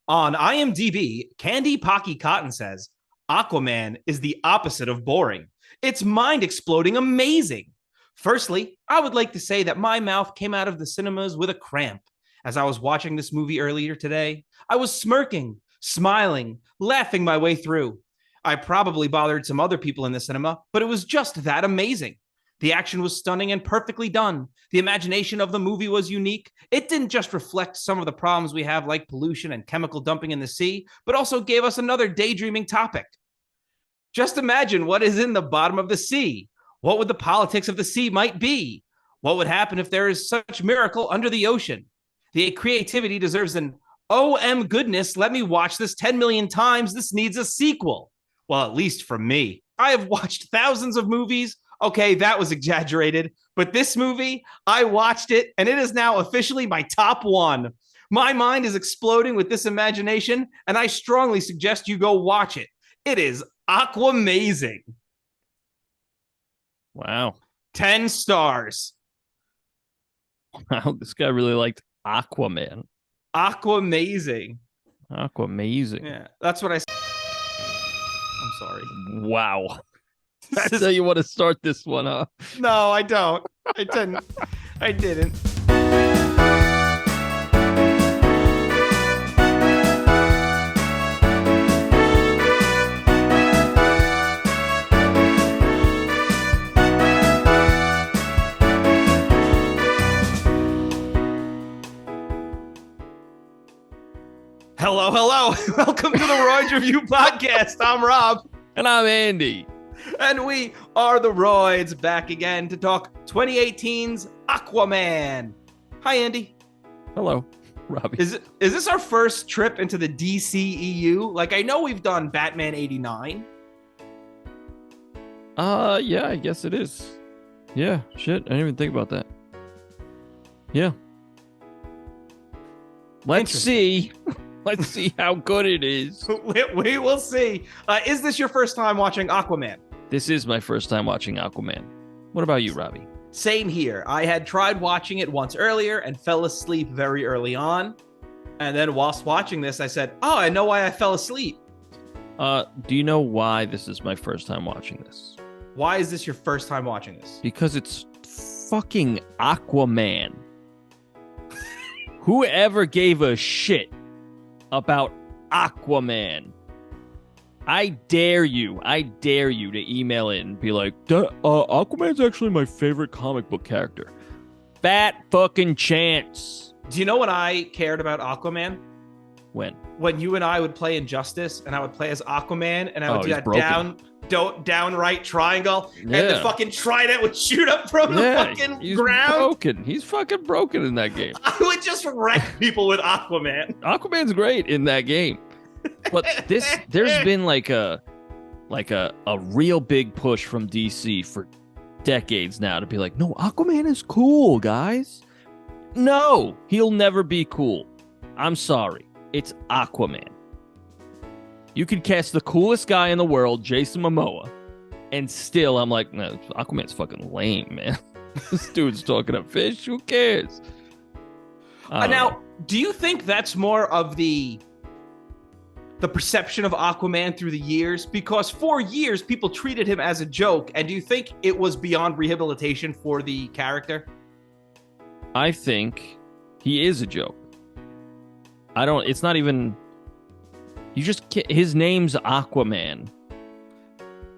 On IMDb, Candy Pocky Cotton says Aquaman is the opposite of boring. It's mind exploding amazing. Firstly, I would like to say that my mouth came out of the cinemas with a cramp. As I was watching this movie earlier today, I was smirking, smiling, laughing my way through. I probably bothered some other people in the cinema, but it was just that amazing. The action was stunning and perfectly done. The imagination of the movie was unique. It didn't just reflect some of the problems we have, like pollution and chemical dumping in the sea, but also gave us another daydreaming topic. Just imagine what is in the bottom of the sea. What would the politics of the sea might be? What would happen if there is such miracle under the ocean? The creativity deserves an OM goodness. Let me watch this 10 million times. This needs a sequel. Well, at least from me. I have watched thousands of movies. Okay, that was exaggerated. But this movie, I watched it, and it is now officially my top one. My mind is exploding with this imagination, and I strongly suggest you go watch it. It is Aquamazing. Wow. 10 stars. Wow, this guy really liked Aquaman. Aquamazing. Aquamazing. Yeah, that's what I said. I'm sorry. Wow. That's how you want to start this one, huh? No, I don't. I didn't. I didn't. Hello, hello. Welcome to the Royds Revue podcast. I'm Rob. And I'm Andy. And we are the Royds, back again to talk 2018's Aquaman. Hi, Andy. Hello, Robbie. Is this our first trip into the DCEU? Like, I know we've done Batman 89. Yeah, I guess it is. Yeah, shit, I didn't even think about that. Yeah. Let's see. Let's see how good it is. We will see. Is this your first time watching Aquaman? This is my first time watching Aquaman. What about you, Robbie? Same here. I had tried watching it once earlier and fell asleep very early on. And then whilst watching this, I said, oh, I know why I fell asleep. Do you know why this is my first time watching this? Why is this your first time watching this? Because it's fucking Aquaman. Whoever gave a shit about Aquaman? I dare you to email it and be like, Aquaman's actually my favorite comic book character. Fat fucking chance. Do you know when I cared about Aquaman? When? When you and I would play Injustice, and I would play as Aquaman, and I would do that downright triangle, and the fucking trident would shoot up from the fucking ground. He's fucking broken in that game. I would just wreck people with Aquaman. Aquaman's great in that game. But there's been like a real big push from DC for decades now to be like, no, Aquaman is cool, guys. No, he'll never be cool. I'm sorry. It's Aquaman. You could cast the coolest guy in the world, Jason Momoa, and still I'm like, no, Aquaman's fucking lame, man. This dude's talking to fish. Who cares? Now, do you think that's more of the perception of Aquaman through the years? Because for years, people treated him as a joke. And do you think it was beyond rehabilitation for the character? I think he is a joke. It's not even, his name's Aquaman.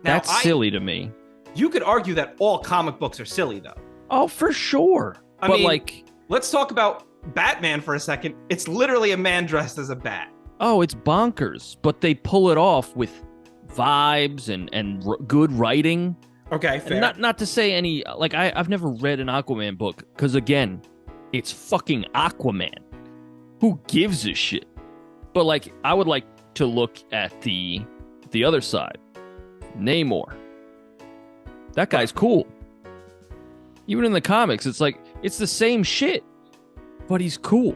That's silly to me. You could argue that all comic books are silly, though. Oh, for sure. I mean, let's talk about Batman for a second. It's literally a man dressed as a bat. Oh, it's bonkers, but they pull it off with vibes and good writing. Okay, fair. And not to say any, like, I've never read an Aquaman book, because, again, it's fucking Aquaman. Who gives a shit? But, like, I would like to look at the other side. Namor. That guy's cool. Even in the comics, it's like, it's the same shit, but he's cool.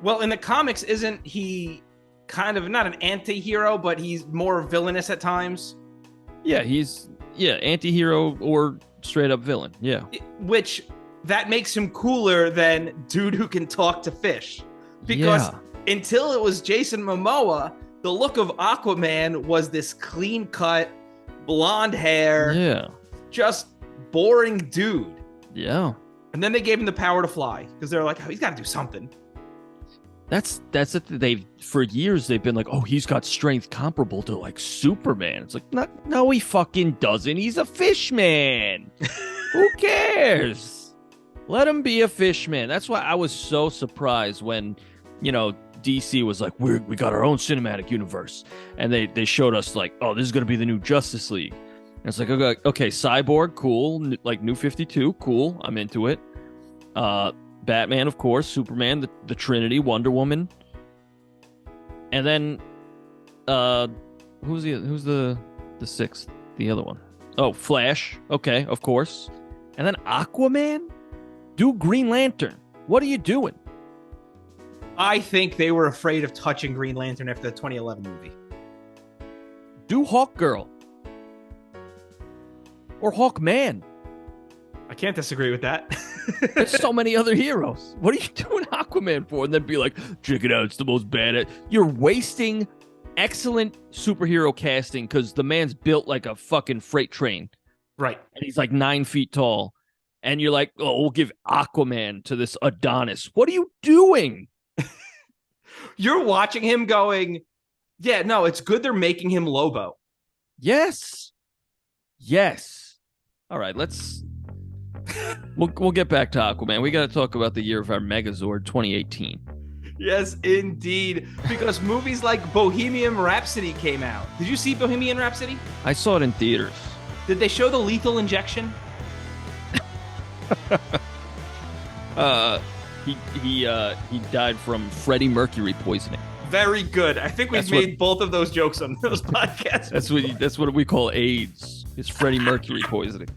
Well, in the comics, isn't he kind of not an anti-hero, but he's more villainous at times? Yeah, he's anti-hero or straight up villain. Yeah. Which that makes him cooler than dude who can talk to fish. Because Until it was Jason Momoa, the look of Aquaman was this clean-cut, blonde hair, Yeah. just boring dude. Yeah. And then they gave him the power to fly because they're like, oh, he's got to do something. That's it. They've for years they've been like, oh, he's got strength comparable to like Superman. It's like, no, he fucking doesn't. He's a fish man. Who cares? Let him be a fish man. That's why I was so surprised when, DC was like, we got our own cinematic universe, and they showed us like, oh, this is gonna be the new Justice League. And it's like, okay, Cyborg, cool, like New 52, cool, I'm into it. Batman, of course, Superman, the Trinity, Wonder Woman, and then who's the sixth? The other one? Oh, Flash. Okay, of course. And then Aquaman. Do Green Lantern. What are you doing? I think they were afraid of touching Green Lantern after the 2011 movie. Do Hawkgirl. Or Hawkman. I can't disagree with that. There's so many other heroes. What are you doing Aquaman for? And then be like, check it out, it's the most bad. You're wasting excellent superhero casting because the man's built like a fucking freight train. Right. And he's like 9 feet tall. And you're like, oh, we'll give Aquaman to this Adonis. What are you doing? You're watching him going, yeah, no, it's good they're making him Lobo. Yes. All right, we'll get back to Aquaman. We got to talk about the year of our Megazord 2018. Yes, indeed. Because movies like Bohemian Rhapsody came out. Did you see Bohemian Rhapsody? I saw it in theaters. Did they show the lethal injection? He died from Freddie Mercury poisoning. Very good. I think we've made both of those jokes on those podcasts. That's what we call AIDS. It's Freddie Mercury poisoning.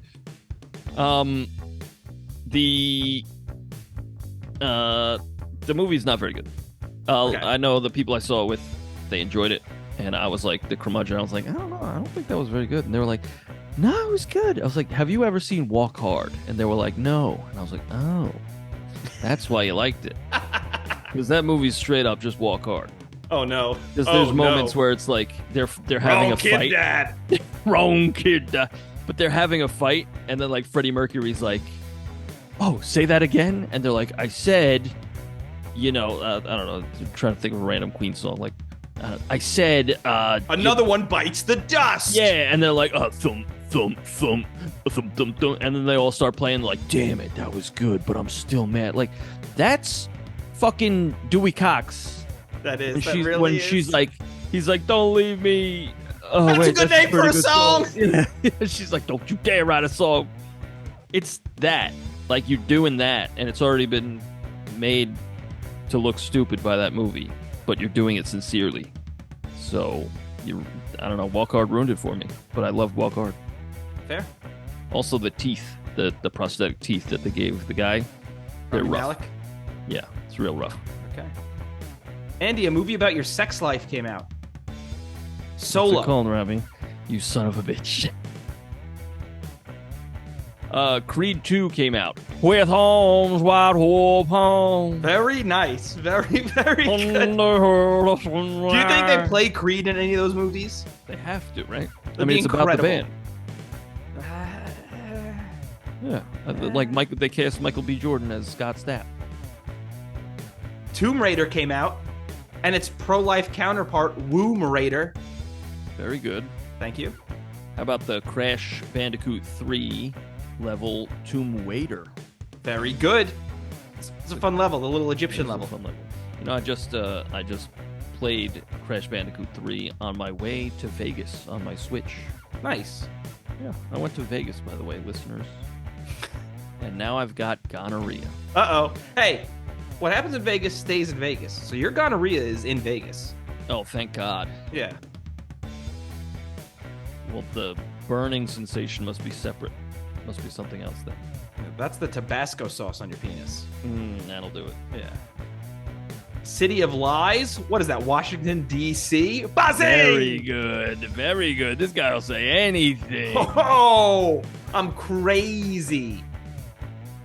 The movie's not very good. Okay. I know the people I saw it with, they enjoyed it, and I was like the curmudgeon. I was like, I don't know, I don't think that was very good. And they were like, no, it was good. I was like, have you ever seen Walk Hard? And they were like, no. And I was like, oh, that's why you liked it. Because that movie's straight up just Walk Hard. Oh no! Because there's moments where it's like they're having a fight. Dad. Wrong kid, Dad. But they're having a fight, and then like Freddie Mercury's like, "Oh, say that again," and they're like, "I said, I don't know." I'm trying to think of a random Queen song. Like, I said, another one bites the dust. Yeah, and they're like, thump, thump, thump, thump, thump, thump, and then they all start playing like, "Damn it, that was good, but I'm still mad." Like, that's fucking Dewey Cox. That is. She's like, he's like, "Don't leave me." Oh, that's a good name for a song. Yeah. She's like, "Don't you dare write a song." It's that. Like, you're doing that, and it's already been made to look stupid by that movie, but you're doing it sincerely. So, I don't know, Walk Hard ruined it for me, but I love Walk Hard. Fair. Also, the teeth, the prosthetic teeth that they gave the guy, they're rough. Malik? Yeah, it's real rough. Okay. Andy, a movie about your sex life came out. Solo. What's it called, Robbie? You son of a bitch. Creed 2 came out. With Holmes, White Hope Home. Very nice. Very, very good. Do you think they play Creed in any of those movies? They have to, right? I mean, it's incredible. About the band. Yeah. Like they cast Michael B. Jordan as Scott Stapp. Tomb Raider came out, and its pro-life counterpart, Womb Raider. Very good. Thank you. How about the Crash Bandicoot 3 level Tomb Raider? Very good. It's a fun level, the little Egyptian level. Fun level. I just played Crash Bandicoot 3 on my way to Vegas on my Switch. Nice. Yeah, I went to Vegas, by the way, listeners. And now I've got gonorrhea. Uh-oh. Hey, what happens in Vegas stays in Vegas. So your gonorrhea is in Vegas. Oh, thank God. Yeah. Well, the burning sensation must be separate. Must be something else then. That's the Tabasco sauce on your penis. That'll do it. Yeah. City of Lies? What is that, Washington, D.C.? Buzzing! Very good. Very good. This guy will say anything. Oh, I'm crazy.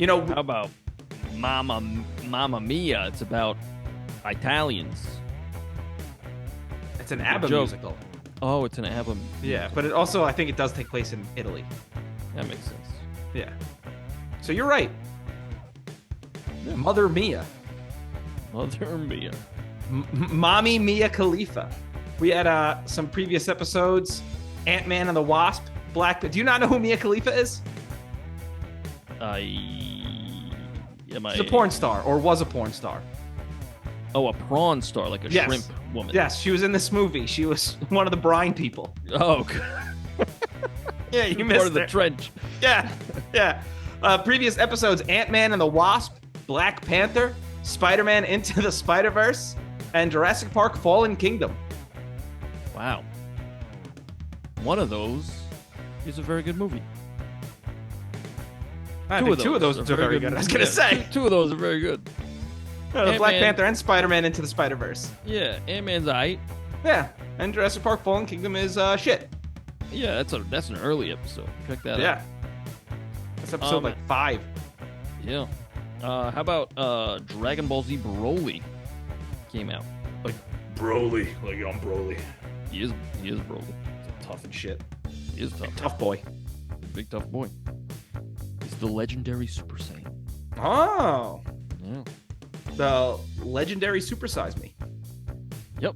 How about Mamma Mia? It's about Italians. It's an ABBA joke. musical. Oh, it's an ABBA. Yeah, but it also, I think it does take place in Italy. That makes sense. Yeah. So you're right. Yeah. Mother Mia. Mother Mia. Mommy Mia Khalifa. We had some previous episodes. Ant-Man and the Wasp. Do you not know who Mia Khalifa is? She's a porn star, or was a porn star. Oh, a prawn star, like a shrimp woman. Yes, she was in this movie. She was one of the brine people. Oh, yeah, you missed part of the it. trench. Yeah, yeah. Previous episodes: Ant-Man and the Wasp, Black Panther, Spider-Man Into the Spider-Verse, and Jurassic Park: Fallen Kingdom. Wow. One of those is a very good movie. I think two of those are very good. I was gonna say two of those are very good. the Black Panther and Spider-Man Into the Spider-Verse. Yeah, Ant-Man's aight. Yeah, and Jurassic Park: Fallen Kingdom is shit. Yeah, that's an early episode. Check that out. Yeah, that's episode 5. Yeah. How about Dragon Ball Z Broly came out? Like Broly, like I'm Broly. He is Broly. Tough and shit. He is tough. Tough boy. Big tough boy. He's the legendary Super Saiyan. Oh. Yeah. The legendary Super Size Me. Yep.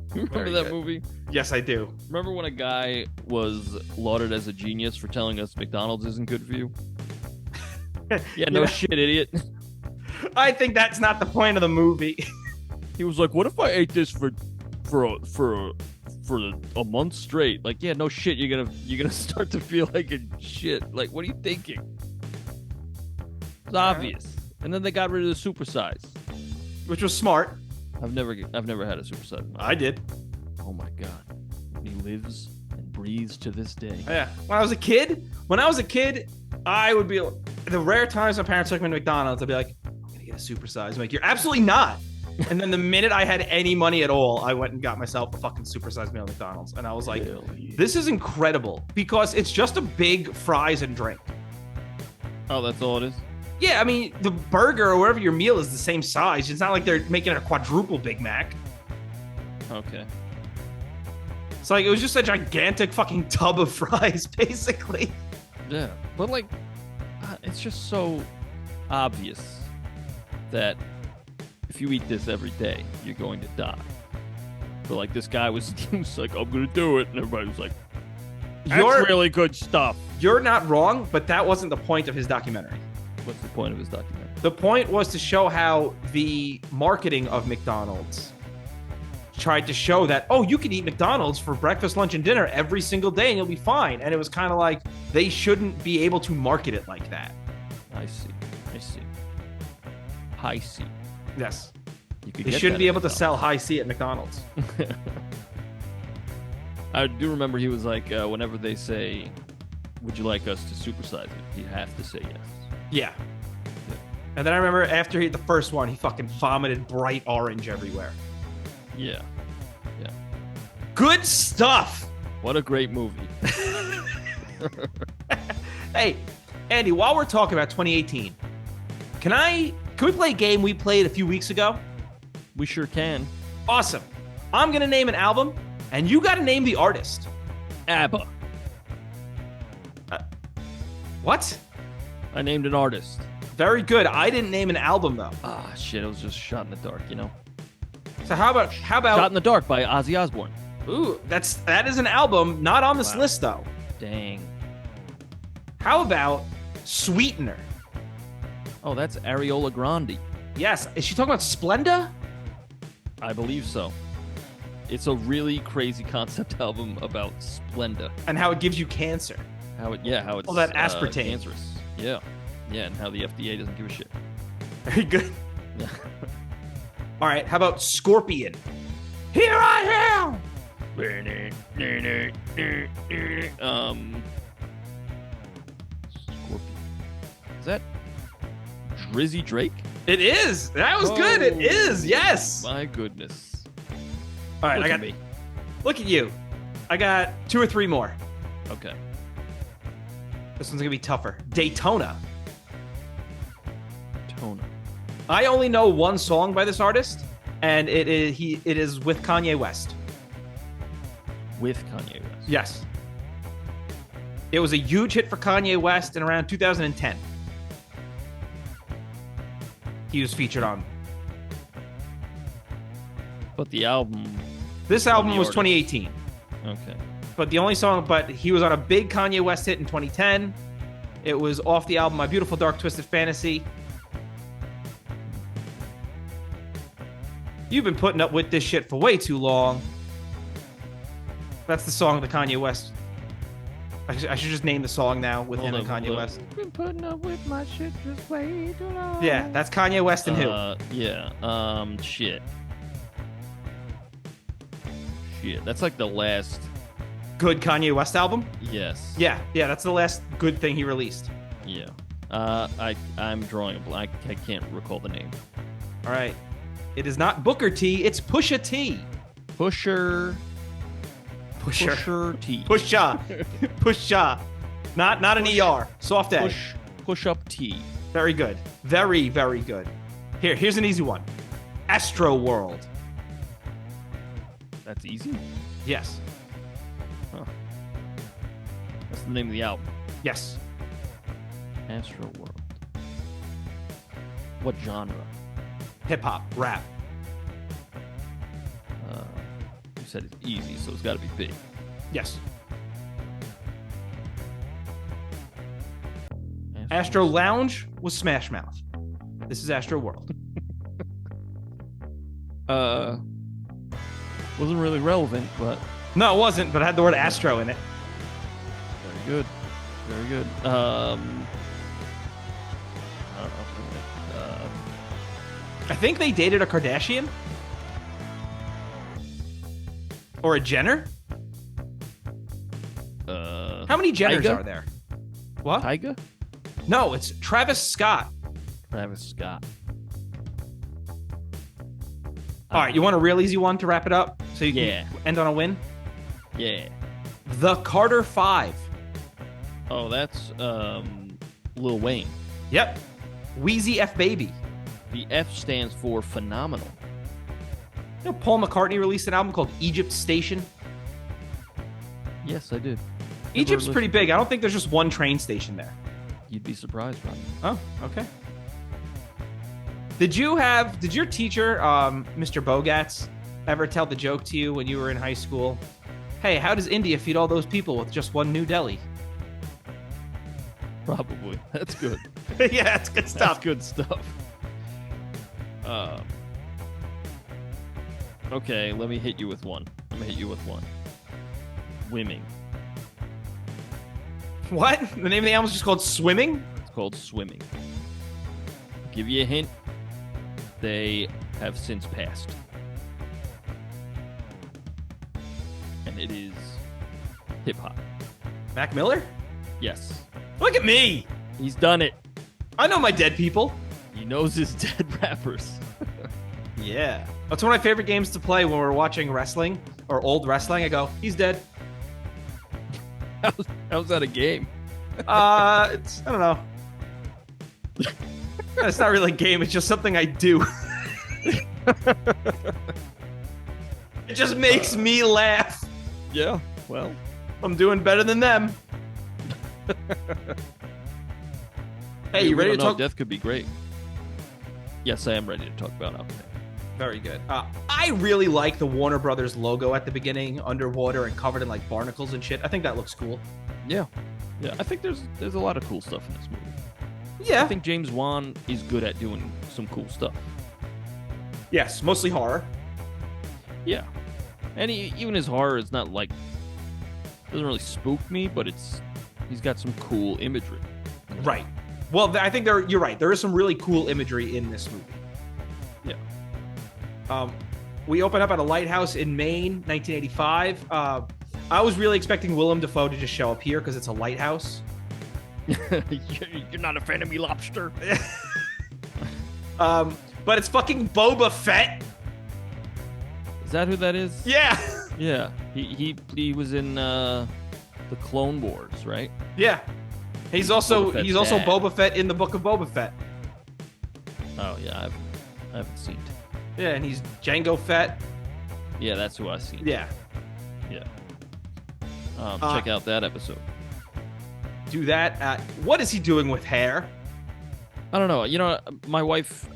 Remember Very that good. movie? Yes, I do. Remember when a guy was lauded as a genius for telling us McDonald's isn't good for you? Yeah, no shit, idiot. I think that's not the point of the movie. He was like, "What if I ate this for a month straight?" Like, yeah, no shit. You're gonna start to feel like a shit. Like, what are you thinking? It's obvious. And then they got rid of the supersize, Which was smart. I've never had a supersize. I did. Oh my god. He lives and breathes to this day. Yeah. When I was a kid, I would be the rare times my parents took me to McDonald's, I'd be like, I'm gonna get a supersize. I'm like, you're absolutely not. And then the minute I had any money at all, I went and got myself a fucking supersized meal at McDonald's. And I was like, this is incredible because it's just a big fries and drink. Oh, that's all it is? Yeah, I mean, the burger or whatever your meal is the same size. It's not like they're making a quadruple Big Mac. Okay. It's like, it was just a gigantic fucking tub of fries, basically. Yeah. But, like, it's just so obvious that if you eat this every day, you're going to die. But, like, this guy was, he was like, I'm going to do it. And everybody was like, that's really good stuff. You're not wrong, but that wasn't the point of his documentary. What's the point of his documentary? The point was to show how the marketing of McDonald's tried to show that, oh, you can eat McDonald's for breakfast, lunch, and dinner every single day and you'll be fine. And it was kind of like, they shouldn't be able to market it like that. I see. High C. Yes. They shouldn't be able to sell high C at McDonald's. I do remember he was like, whenever they say, would you like us to supersize it? You have to say yes. Yeah. And then I remember after the first one, he fucking vomited bright orange everywhere. Yeah. Good stuff. What a great movie. Hey, Andy, while we're talking about 2018, can we play a game we played a few weeks ago? We sure can. Awesome. I'm going to name an album, and you got to name the artist. ABBA. What? I named an artist. Very good. I didn't name an album, though. Ah, shit. It was just Shot in the Dark, you know? So how about Shot in the Dark by Ozzy Osbourne. Ooh, that is an album, not on this list, though. Dang. How about Sweetener? Oh, that's Ariola Grande. Yes. Is she talking about Splenda? I believe so. It's a really crazy concept album about Splenda. And how it gives you cancer. How it's all that aspartame. Cancerous. Yeah, and how the FDA doesn't give a shit. Very good. Yeah. All right, how about Scorpion? Here I am. Scorpion. Is that Drizzy Drake? It is. That was good. It is. Yes. My goodness. All right, Look at you. I got 2 or 3 more. Okay. This one's gonna be tougher. Daytona. Tona. I only know one song by this artist, and it is with Kanye West. With Kanye West. Yes. It was a huge hit for Kanye West in around 2010. He was featured on. But the album. This album was 2018. Okay. But the only song, but he was on a big Kanye West hit in 2010. It was off the album My Beautiful Dark Twisted Fantasy. You've been putting up with this shit for way too long. That's the song the Kanye West. I should just name the song now with him and Kanye West. Been putting up with my shit just way too long. Yeah, that's Kanye West and who? Yeah. Shit. That's like the last good Kanye West album? Yes. Yeah, that's the last good thing he released. Yeah. I'm drawing a blank. I can't recall the name. All right. It is not Booker T, it's Pusha T. Pusher T. Pusha. Not an ER. Soft A. Push up T. Very good. Very, very good. Here's an easy one. Astro World. That's easy? Yes. Huh. That's the name of the album. Yes. Astro World. What genre? Hip hop, rap. You said it's easy, so it's got to be big. Yes. Astro Lounge was Smash Mouth. This is Astro World. Wasn't really relevant, but no, it wasn't. But it had the word Astro in it. Very good. Very good. I don't know. I think they dated a Kardashian or a Jenner. How many Jenners Tyga? are there? What? Tyga? No, it's Travis Scott. Travis Scott. All right, you want a real easy one to wrap it up so you Yeah. can end on a win? Yeah. The Carter 5. Oh, that's Lil Wayne. Yep. Wheezy F Baby. The F stands for phenomenal. You know, Paul McCartney released an album called Egypt Station. Yes, I did. Egypt's pretty big. I don't think there's just one train station there. You'd be surprised, Ronnie. Oh, okay. Did your teacher, Mr. Bogatz, ever tell the joke to you when you were in high school? Hey, how does India feed all those people with just one New Delhi? Probably. That's good. Yeah, that's good stuff. That's good stuff. Okay, let me hit you with one. Swimming. What? The name of the album is just called Swimming? It's called Swimming. Give you a hint. They have since passed. And it is hip-hop. Mac Miller? Yes. Look at me! He's done it. I know my dead people. He knows his dead rappers. Yeah. That's one of my favorite games to play when we're watching wrestling or old wrestling. I go, he's dead. How's that a game? I don't know. It's not really a game. It's just something I do. It just makes me laugh. Yeah, well. I'm doing better than them. Hey, you ready to talk? Death could be great. Yes, I am ready to talk about Aquaman. Very good. I really like the Warner Brothers logo at the beginning, underwater and covered in like barnacles and shit. I think that looks cool. Yeah. I think there's a lot of cool stuff in this movie. Yeah. I think James Wan is good at doing some cool stuff. Yes, mostly horror. Yeah. And even his horror is not like, doesn't really spook me, but he's got some cool imagery. Right. Well, I think you're right. There is some really cool imagery in this movie. Yeah. We open up at a lighthouse in Maine, 1985. I was really expecting Willem Dafoe to just show up here because it's a lighthouse. You're not a fan of me, lobster. But it's fucking Boba Fett. Is that who that is? Yeah. Yeah. He was in the Clone Wars, right? Yeah. He's also dad. Boba Fett in the Book of Boba Fett. Oh yeah, I haven't seen it. Yeah, and he's Django Fett. Yeah, that's who I see. Yeah. Yeah. Check out that episode. Do that. What is he doing with hair? I don't know. You know, my wife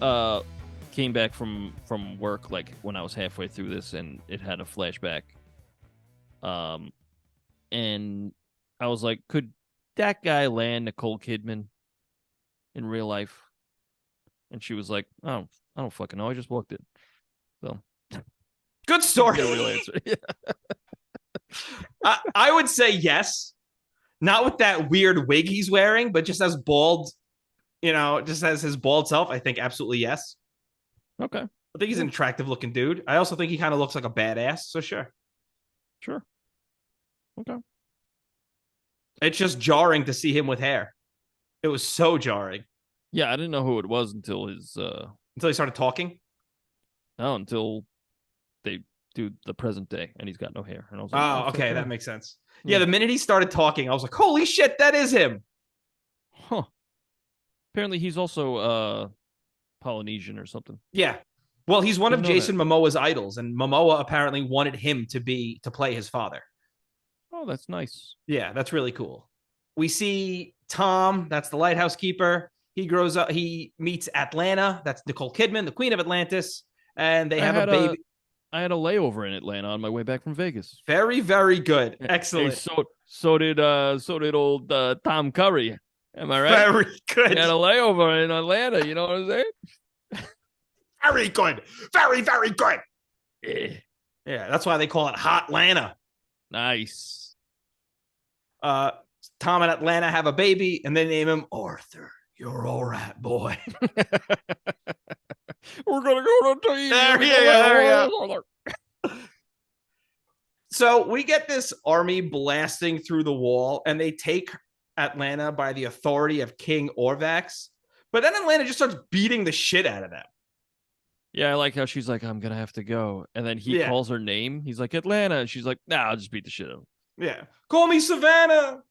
came back from work like when I was halfway through this, and it had a flashback. And I was like, could that guy land Nicole Kidman in real life? And she was like, oh, I don't fucking know. I just walked in. So good story. Get a real answer. Yeah. I would say yes. Not with that weird wig he's wearing, but just as bald, just as his bald self. I think absolutely yes. Okay. I think he's an attractive looking dude. I also think he kind of looks like a badass. So sure. Sure. Okay. It's just jarring to see him with hair. It was so jarring. Yeah, I didn't know who it was until he started talking. No, until they do the present day, and he's got no hair. And I was like, oh, okay, that makes sense. Yeah, the minute he started talking, I was like, holy shit, that is him. Huh. Apparently, he's also Polynesian or something. Yeah. Well, he's one of Jason Momoa's idols, and Momoa apparently wanted him to play his father. Oh, that's nice. Yeah, that's really cool. We see Tom, that's the lighthouse keeper. He grows up, he meets Atlanta, that's Nicole Kidman, the queen of Atlantis, and they have a baby. I had a layover in Atlanta on my way back from Vegas. Very, very good. Excellent. Hey, so did old Tom Curry. Am I right? Very good. He had a layover in Atlanta, you know what I'm saying? Very good. Very, very good. Yeah, that's why they call it Hot Atlanta. Nice. Tom and Atlanta have a baby, and they name him Arthur. You're all right, boy. We're gonna go to tea. There you go. So we get this army blasting through the wall, and they take Atlanta by the authority of King Orvax. But then Atlanta just starts beating the shit out of them. Yeah, I like how she's like, I'm gonna have to go, and then he calls her name. He's like, Atlanta, and she's like, nah, I'll just beat the shit out of him. Yeah, call me Savannah.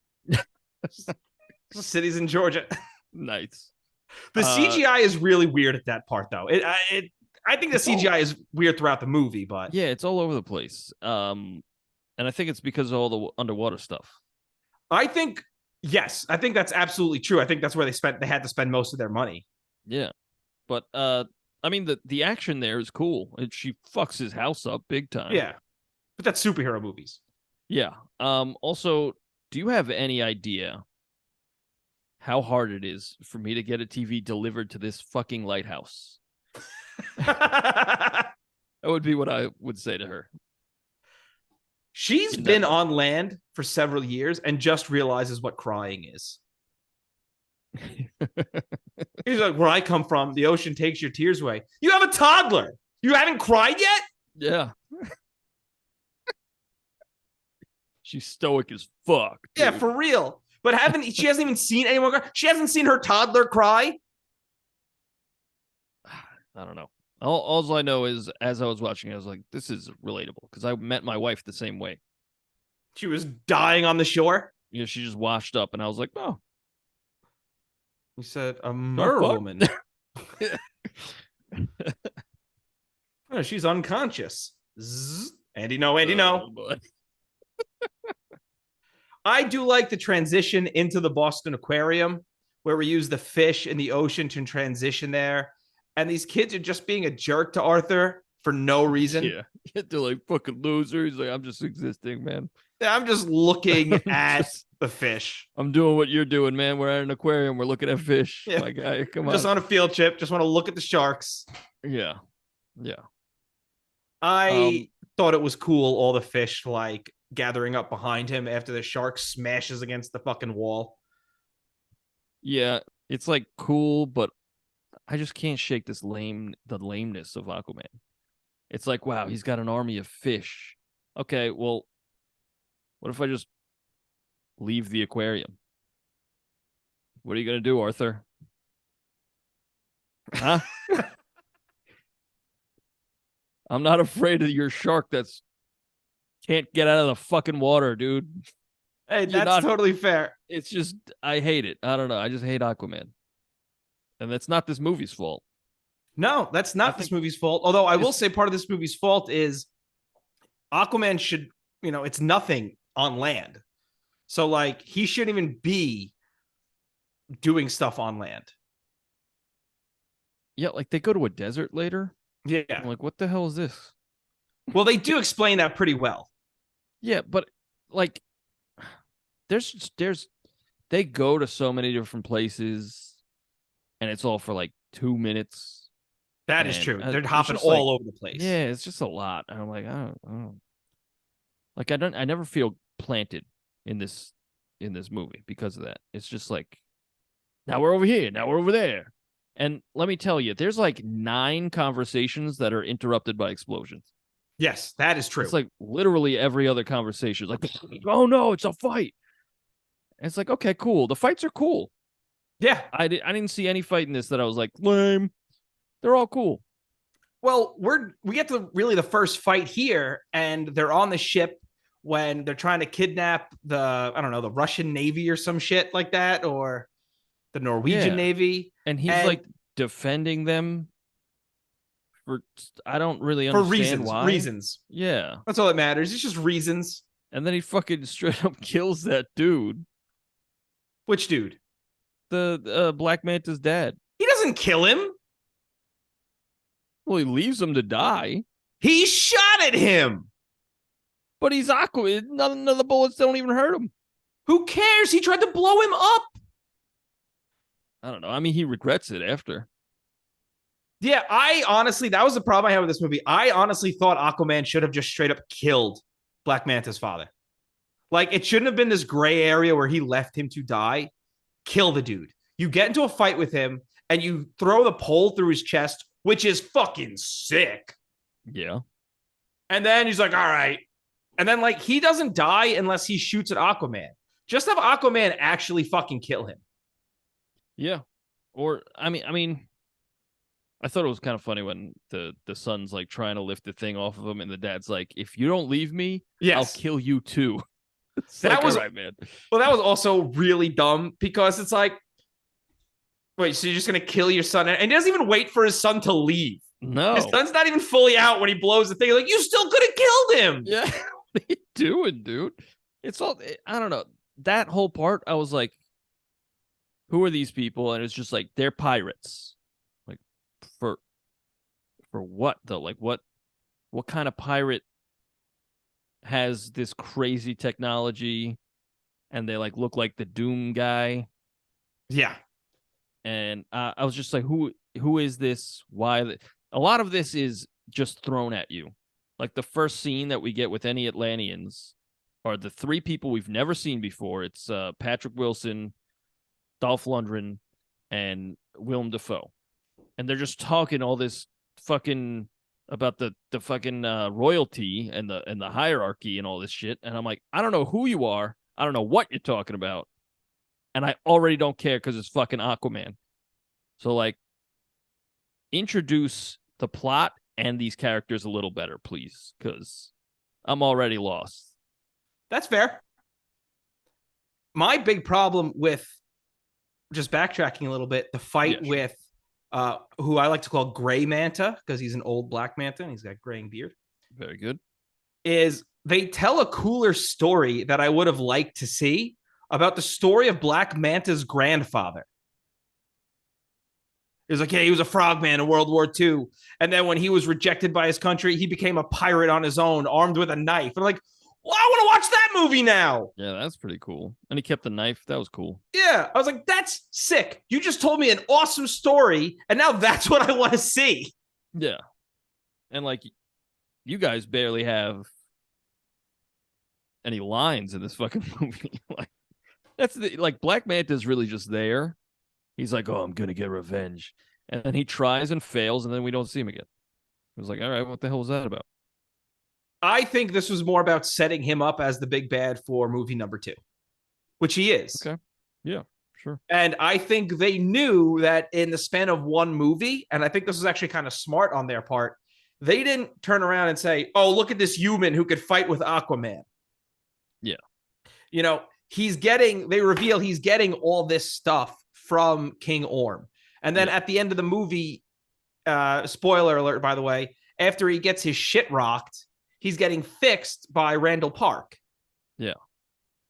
Cities in Georgia. Nice. The CGI is really weird at that part, though. I think the CGI is weird throughout the movie, but yeah, it's all over the place. And I think it's because of all the underwater stuff. I think that's absolutely true. I think that's where they had to spend most of their money. Yeah, but I mean the action there is cool. She fucks his house up big time. Yeah, but that's superhero movies. Yeah. Also, do you have any idea how hard it is for me to get a TV delivered to this fucking lighthouse? That would be what I would say to her. She's been on land for several years and just realizes what crying is. He's like, where I come from, the ocean takes your tears away. You have a toddler. You haven't cried yet? Yeah. She's stoic as fuck. Dude. Yeah, for real. But she hasn't even seen anyone cry. She hasn't seen her toddler cry. I don't know. All I know is, as I was watching, I was like, this is relatable, because I met my wife the same way. She was dying on the shore. Yeah, she just washed up, and I was like, oh. You said a merwoman. Oh, she's unconscious. Zzz. Andy, no. I do like the transition into the Boston Aquarium, where we use the fish in the ocean to transition there. And these kids are just being a jerk to Arthur for no reason. Yeah, they're like fucking losers. Like, I'm just existing, man. Yeah, I'm just looking at the fish. I'm doing what you're doing, man. We're at an aquarium. We're looking at fish. Yeah. My guy, come on. Just on a field trip. Just want to look at the sharks. Yeah. I thought it was cool, all the fish like gathering up behind him after the shark smashes against the fucking wall. Yeah, it's like cool, but I just can't shake the lameness of Aquaman. It's like, wow, he's got an army of fish. Okay, well, what if I just leave the aquarium? What are you going to do, Arthur? Huh? I'm not afraid of your shark that's can't get out of the fucking water, dude. Hey, that's totally fair. It's just, I hate it. I don't know. I just hate Aquaman. And that's not this movie's fault. No, that's not this movie's fault. Although I will say part of this movie's fault is Aquaman should, it's nothing on land. So like he shouldn't even be doing stuff on land. Yeah, like they go to a desert later. Yeah. I'm like, what the hell is this? Well, they do explain that pretty well. Yeah, but like there's they go to so many different places and it's all for like 2 minutes. That is true. They're hopping all over the place. Yeah, it's just a lot. And I'm like, I don't like I never feel planted in this movie because of that. It's just like now we're over here, now we're over there. And let me tell you, there's like 9 conversations that are interrupted by explosions. Yes, that is true. It's like literally every other conversation. Like, oh no, it's a fight. And it's like, okay, cool. The fights are cool. Yeah. I didn't see any fight in this that I was like, lame. They're all cool. Well, we get to really the first fight here, and they're on the ship when they're trying to kidnap the Russian Navy or some shit like that, or the Norwegian Navy. And he's like defending them for I don't really understand why. Reasons. Yeah. That's all that matters. It's just reasons. And then he fucking straight up kills that dude. Which dude? The Black Manta's dad. He doesn't kill him. Well, he leaves him to die. He shot at him. But he's Aquaman. None of the bullets don't even hurt him. Who cares? He tried to blow him up. I don't know. I mean, he regrets it after. Yeah, that was the problem I had with this movie. I honestly thought Aquaman should have just straight up killed Black Manta's father. Like, it shouldn't have been this gray area where he left him to die. Kill the dude. You get into a fight with him, and you throw the pole through his chest, which is fucking sick. Yeah. And then he's like, all right. And then, like, he doesn't die unless he shoots at Aquaman. Just have Aquaman actually fucking kill him. Yeah. Or, I mean, I thought it was kind of funny when the son's like trying to lift the thing off of him, and the dad's like, if you don't leave me, I'll kill you too. That was right, man. Well, that was also really dumb because it's like, wait, so you're just gonna kill your son? And he doesn't even wait for his son to leave. No, his son's not even fully out when he blows the thing. Like, you still could have killed him. Yeah, what are you doing, dude? It's all I don't know. That whole part, I was like, who are these people? And it's just like they're pirates. Like for what though? Like what kind of pirate has this crazy technology and they like look like the Doom guy? Yeah. And I was just like, who is this? Why? A lot of this is just thrown at you. Like the first scene that we get with any Atlanteans are the 3 people we've never seen before. It's Patrick Wilson, Dolph Lundgren, and Willem Dafoe. And they're just talking all this fucking about the fucking royalty and the hierarchy and all this shit. And I'm like, I don't know who you are. I don't know what you're talking about. And I already don't care because it's fucking Aquaman. So, like, introduce the plot and these characters a little better, please, because I'm already lost. That's fair. My big problem with, just backtracking a little bit, the fight with who I like to call Gray Manta, because he's an old Black Manta and he's got graying beard. Very good. Is they tell a cooler story that I would have liked to see about the story of Black Manta's grandfather. It was like, yeah, he was a frogman in World War II. And then when he was rejected by his country, he became a pirate on his own, armed with a knife. I'm like, well, I want to watch that movie now. Yeah, that's pretty cool. And he kept the knife. That was cool. Yeah. I was like, that's sick. You just told me an awesome story, and now that's what I want to see. Yeah. And, like, you guys barely have any lines in this fucking movie. Like, that's like Black Manta's really just there. He's like, oh, I'm going to get revenge. And then he tries and fails, and then we don't see him again. It was like, all right, what the hell was that about? I think this was more about setting him up as the big bad for movie number 2, which he is. Okay. Yeah, sure. And I think they knew that in the span of one movie, and I think this was actually kind of smart on their part, they didn't turn around and say, oh, look at this human who could fight with Aquaman. Yeah. You know, they reveal he's getting all this stuff from King Orm. And then at the end of the movie, spoiler alert, by the way, after he gets his shit rocked, he's getting fixed by Randall Park. Yeah.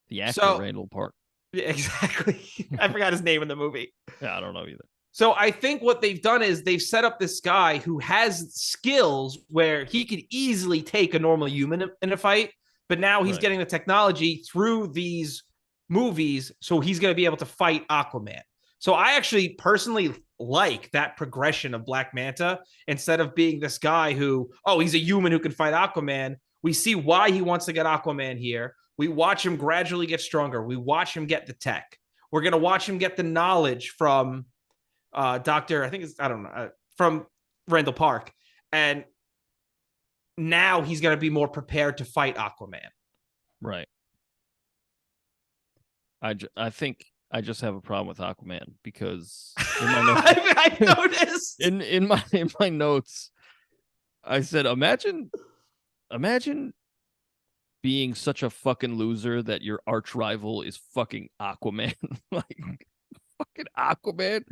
The actor Randall Park. Yeah, exactly. I forgot his name in the movie. Yeah, I don't know either. So I think what they've done is they've set up this guy who has skills where he could easily take a normal human in a fight, but now he's getting the technology through these movies, so he's going to be able to fight Aquaman. So I actually personally like that progression of Black Manta instead of being this guy who, oh, he's a human who can fight Aquaman. We see why he wants to get Aquaman here. We watch him gradually get stronger. We watch him get the tech. We're going to watch him get the knowledge from from Randall Park. And now he's going to be more prepared to fight Aquaman. Right. I think I just have a problem with Aquaman because in my notes, I noticed in my notes, I said, imagine being such a fucking loser that your arch rival is fucking Aquaman. Like fucking Aquaman.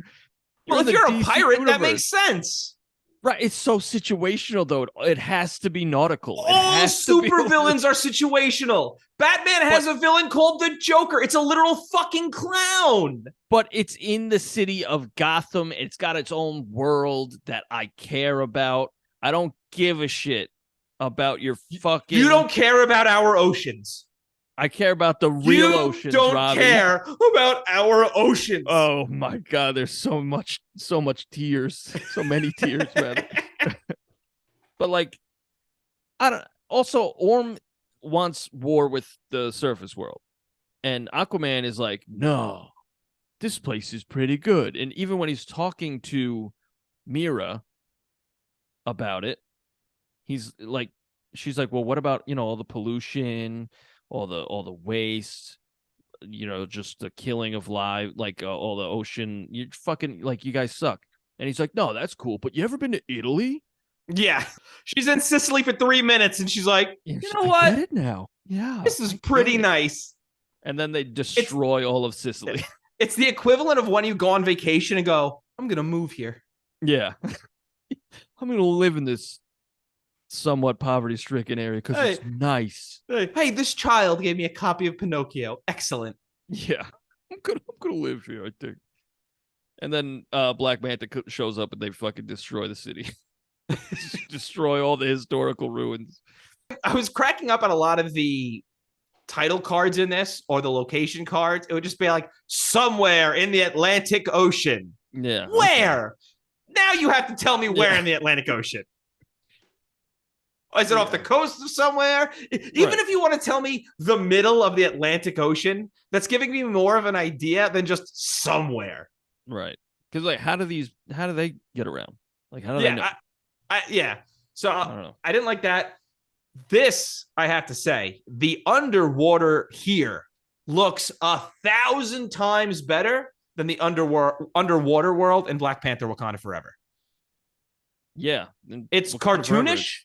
Well, if you're a DC pirate, universe. that makes sense. Right, it's so situational though. It has to be nautical. All supervillains are situational. Batman has a villain called the Joker. It's a literal fucking clown. But it's in the city of Gotham. It's got its own world that I care about. I don't give a shit about your fucking... You don't care about our oceans. I care about the real oceans, You don't Robbie. care about our oceans. Oh my God, there's so much tears. So many tears, rather. But like, I don't... Also, Orm wants war with the surface world. And Aquaman is like, no, this place is pretty good. And even when he's talking to Mira about it, he's like, she's like, well, what about, all the pollution, all the waste, just the killing of live, like all the ocean, you fucking, like, you guys suck. And he's like, no, that's cool. But you ever been to Italy? Yeah. She's in Sicily for 3 minutes and she's like, you know what? I get it now. Yeah. This is pretty nice. And then they destroy all of Sicily. It's the equivalent of when you go on vacation and go, I'm going to move here. Yeah. I'm going to live in this somewhat poverty-stricken area because it's nice. Hey, this child gave me a copy of Pinocchio. Excellent. Yeah. I'm gonna live here, I think. And then Black Manta shows up and they fucking destroy the city. Destroy all the historical ruins. I was cracking up on a lot of the title cards in this, or the location cards. It would just be like, somewhere in the Atlantic Ocean. Yeah. Where? Now you have to tell me where in the Atlantic Ocean. Is it off the coast of somewhere? Even if you want to tell me the middle of the Atlantic Ocean, that's giving me more of an idea than just somewhere. Right. Because like, how do they get around? Like, how do they know? So I don't know. I didn't like that. This, I have to say, the underwater here looks 1,000 times better than the underwater world in Black Panther: Wakanda Forever. Yeah. It's cartoonish,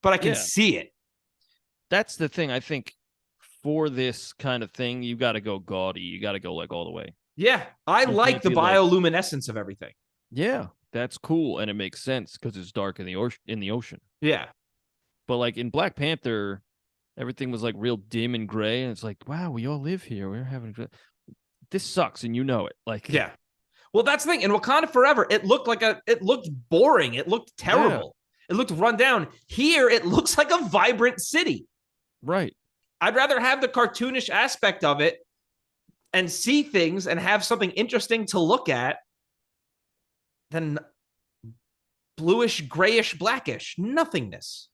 but I can see it. That's the thing. I think for this kind of thing, you got to go gaudy. You got to go like all the way. Yeah. I like the bioluminescence of everything. Yeah. That's cool. And it makes sense because it's dark in the ocean. Yeah. But like in Black Panther, everything was like real dim and gray. And it's like, wow, we all live here. We're having this sucks. And you know it. Like, yeah. Well, that's the thing. In Wakanda Forever, it looked boring. It looked terrible. Yeah. It looked run down. Here, it looks like a vibrant city. Right. I'd rather have the cartoonish aspect of it and see things and have something interesting to look at than bluish, grayish, blackish nothingness.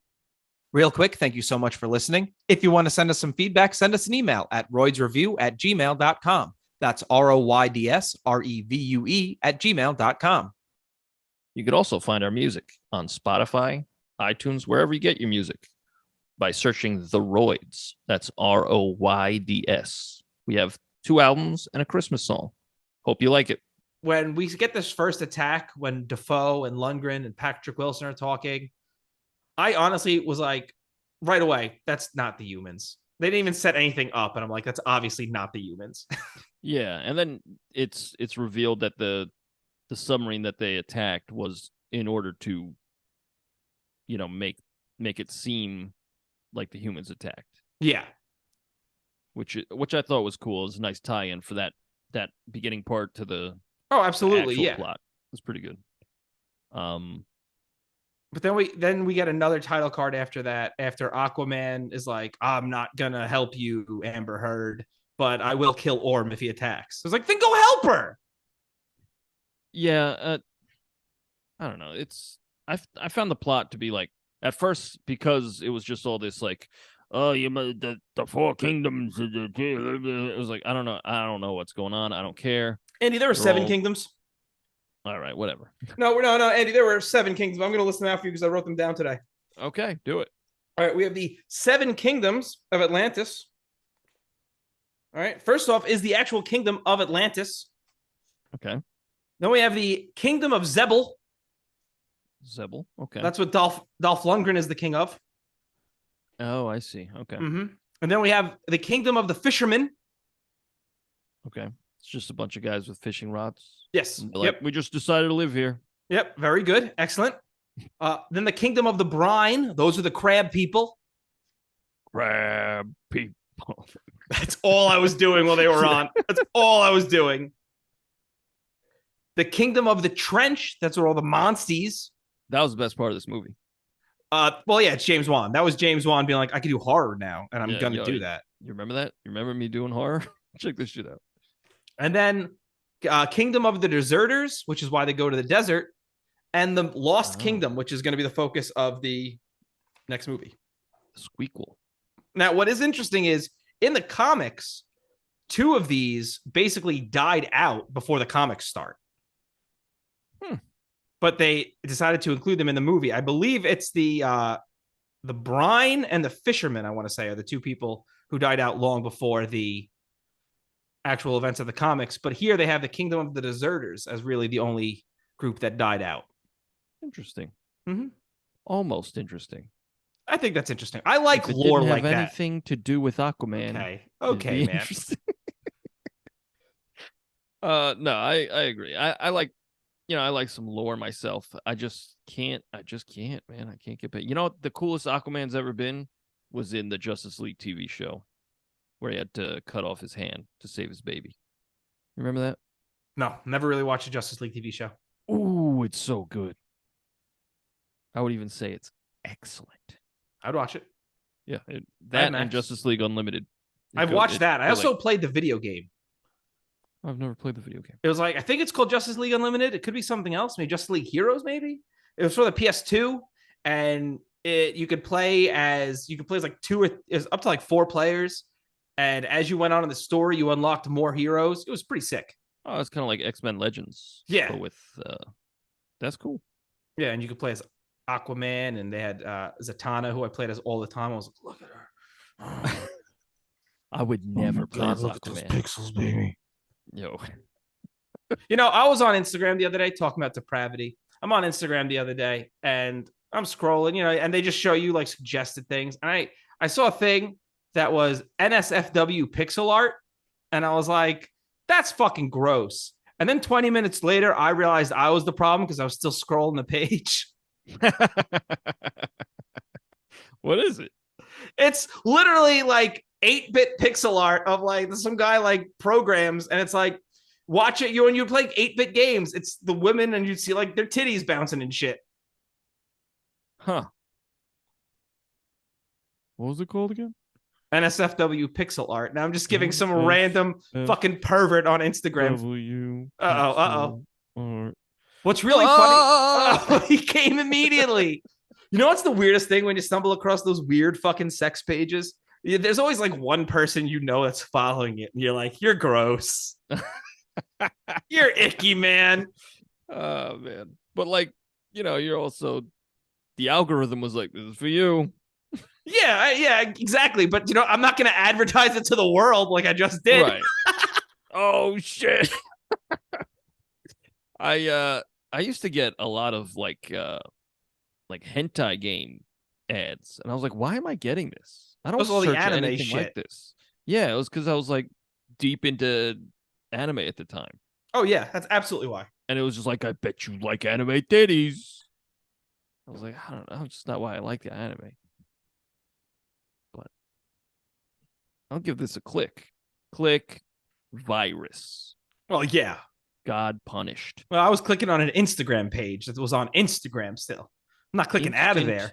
Real quick, thank you so much for listening. If you want to send us some feedback, send us an email at roydsrevue@gmail.com. That's ROYDSREVUE@gmail.com. You could also find our music on Spotify, iTunes, wherever you get your music by searching The Royds. That's ROYDS. We have 2 albums and a Christmas song. Hope you like it. When we get this first attack, when Defoe and Lundgren and Patrick Wilson are talking, I honestly was like, right away, that's not the humans. They didn't even set anything up, and I'm like, that's obviously not the humans. Yeah, and then it's revealed that the submarine that they attacked was in order to, make it seem like the humans attacked. Yeah. Which I thought was cool. It was a nice tie-in for that beginning part to the Absolutely, actual yeah. plot. It was pretty good. But then we get another title card after that. After Aquaman is like, I'm not gonna help you, Amber Heard, but I will kill Orm if he attacks. I was like, then go help her. Yeah, I don't know. I found the plot to be like, at first, because it was just all this like, oh, the four kingdoms. It was like, I don't know what's going on. I don't care. Andy, there were seven kingdoms. All right, whatever. No, Andy, there were 7 kingdoms. I'm going to list them out for you because I wrote them down today. Okay, do it. All right, we have the 7 kingdoms of Atlantis. All right, first off is the actual kingdom of Atlantis. Okay. Then we have the kingdom of Zebel. Zebel, okay. That's what Dolph Lundgren is the king of. Oh, I see. Okay. Mm-hmm. And then we have the kingdom of the fishermen. Okay. It's just a bunch of guys with fishing rods. Yes. Like, we just decided to live here. Yep. Very good. Excellent. Then the kingdom of the brine. Those are the crab people. Crab people. That's all I was doing while they were on. That's all I was doing. The kingdom of the trench. That's where all the monsties. That was the best part of this movie. Well, yeah, it's James Wan. That was James Wan being like, I can do horror now, and I'm gonna do that. You remember that? You remember me doing horror? Check this shit out. And then Kingdom of the Deserters, which is why they go to the desert, and the Lost Kingdom, which is going to be the focus of the next movie. Squeakle. Now, what is interesting is in the comics, 2 of these basically died out before the comics start. But they decided to include them in the movie. I believe it's the brine and the fisherman, I want to say, are the 2 people who died out long before the actual events of the comics. But here they have the Kingdom of the Deserters as really the only group that died out. Interesting. Mm-hmm. Almost interesting. I think that's interesting. I like lore like that. Didn't have anything to do with Aquaman. Okay, man. No, I agree. I like, I like some lore myself. I just can't, man. I can't get back. The coolest Aquaman's ever been was in the Justice League TV show, where he had to cut off his hand to save his baby. Remember that? No, never really watched a Justice League TV show. Ooh, it's so good. I would even say it's excellent. I'd watch it. Yeah, that and Justice League Unlimited. I've watched that. I also played the video game. I've never played the video game. It was like, I think it's called Justice League Unlimited. It could be something else. Maybe Justice League Heroes, maybe. It was for the PS2, and you could play as like 2 or up to like 4 players. And as you went on in the story, you unlocked more heroes. It was pretty sick. Oh, it's kind of like X-Men Legends. Yeah. But with that's cool. Yeah, and you could play as Aquaman, and they had Zatanna, who I played as all the time. I was like, look at her. I would never play as look Aquaman. at those pixels, baby. Yo. I was on Instagram the other day talking about depravity. I'm on Instagram the other day, and I'm scrolling, and they just show you like suggested things. And I saw a thing that was NSFW pixel art, and I was like, that's fucking gross. And then 20 minutes later, I realized I was the problem because I was still scrolling the page. What is it? It's literally like 8-bit pixel art of like some guy like programs, and it's like, watch it, when you're playing 8-bit games, it's the women and you see like their titties bouncing and shit. Huh. What was it called again? NSFW pixel art. Now I'm just giving some random fucking pervert on Instagram. What's really funny? He came immediately. You know what's the weirdest thing when you stumble across those weird fucking sex pages? There's always like one person that's following it, and you're like, you're gross. You're icky, man. Oh man. But like, you're also, the algorithm was like, this is for you. Yeah, exactly. But I'm not going to advertise it to the world like I just did. Right. Oh shit. I used to get a lot of like hentai game ads, and I was like, why am I getting this? I don't all search the anime anything shit like this. Yeah, it was because I was like deep into anime at the time. Oh yeah, that's absolutely why. And it was just like, I bet you like anime titties. I was like, I don't know. It's just not why I like the anime. But I'll give this a click. Click virus. Well, yeah. God punished. Well, I was clicking on an Instagram page that was on Instagram still. I'm not clicking out of there.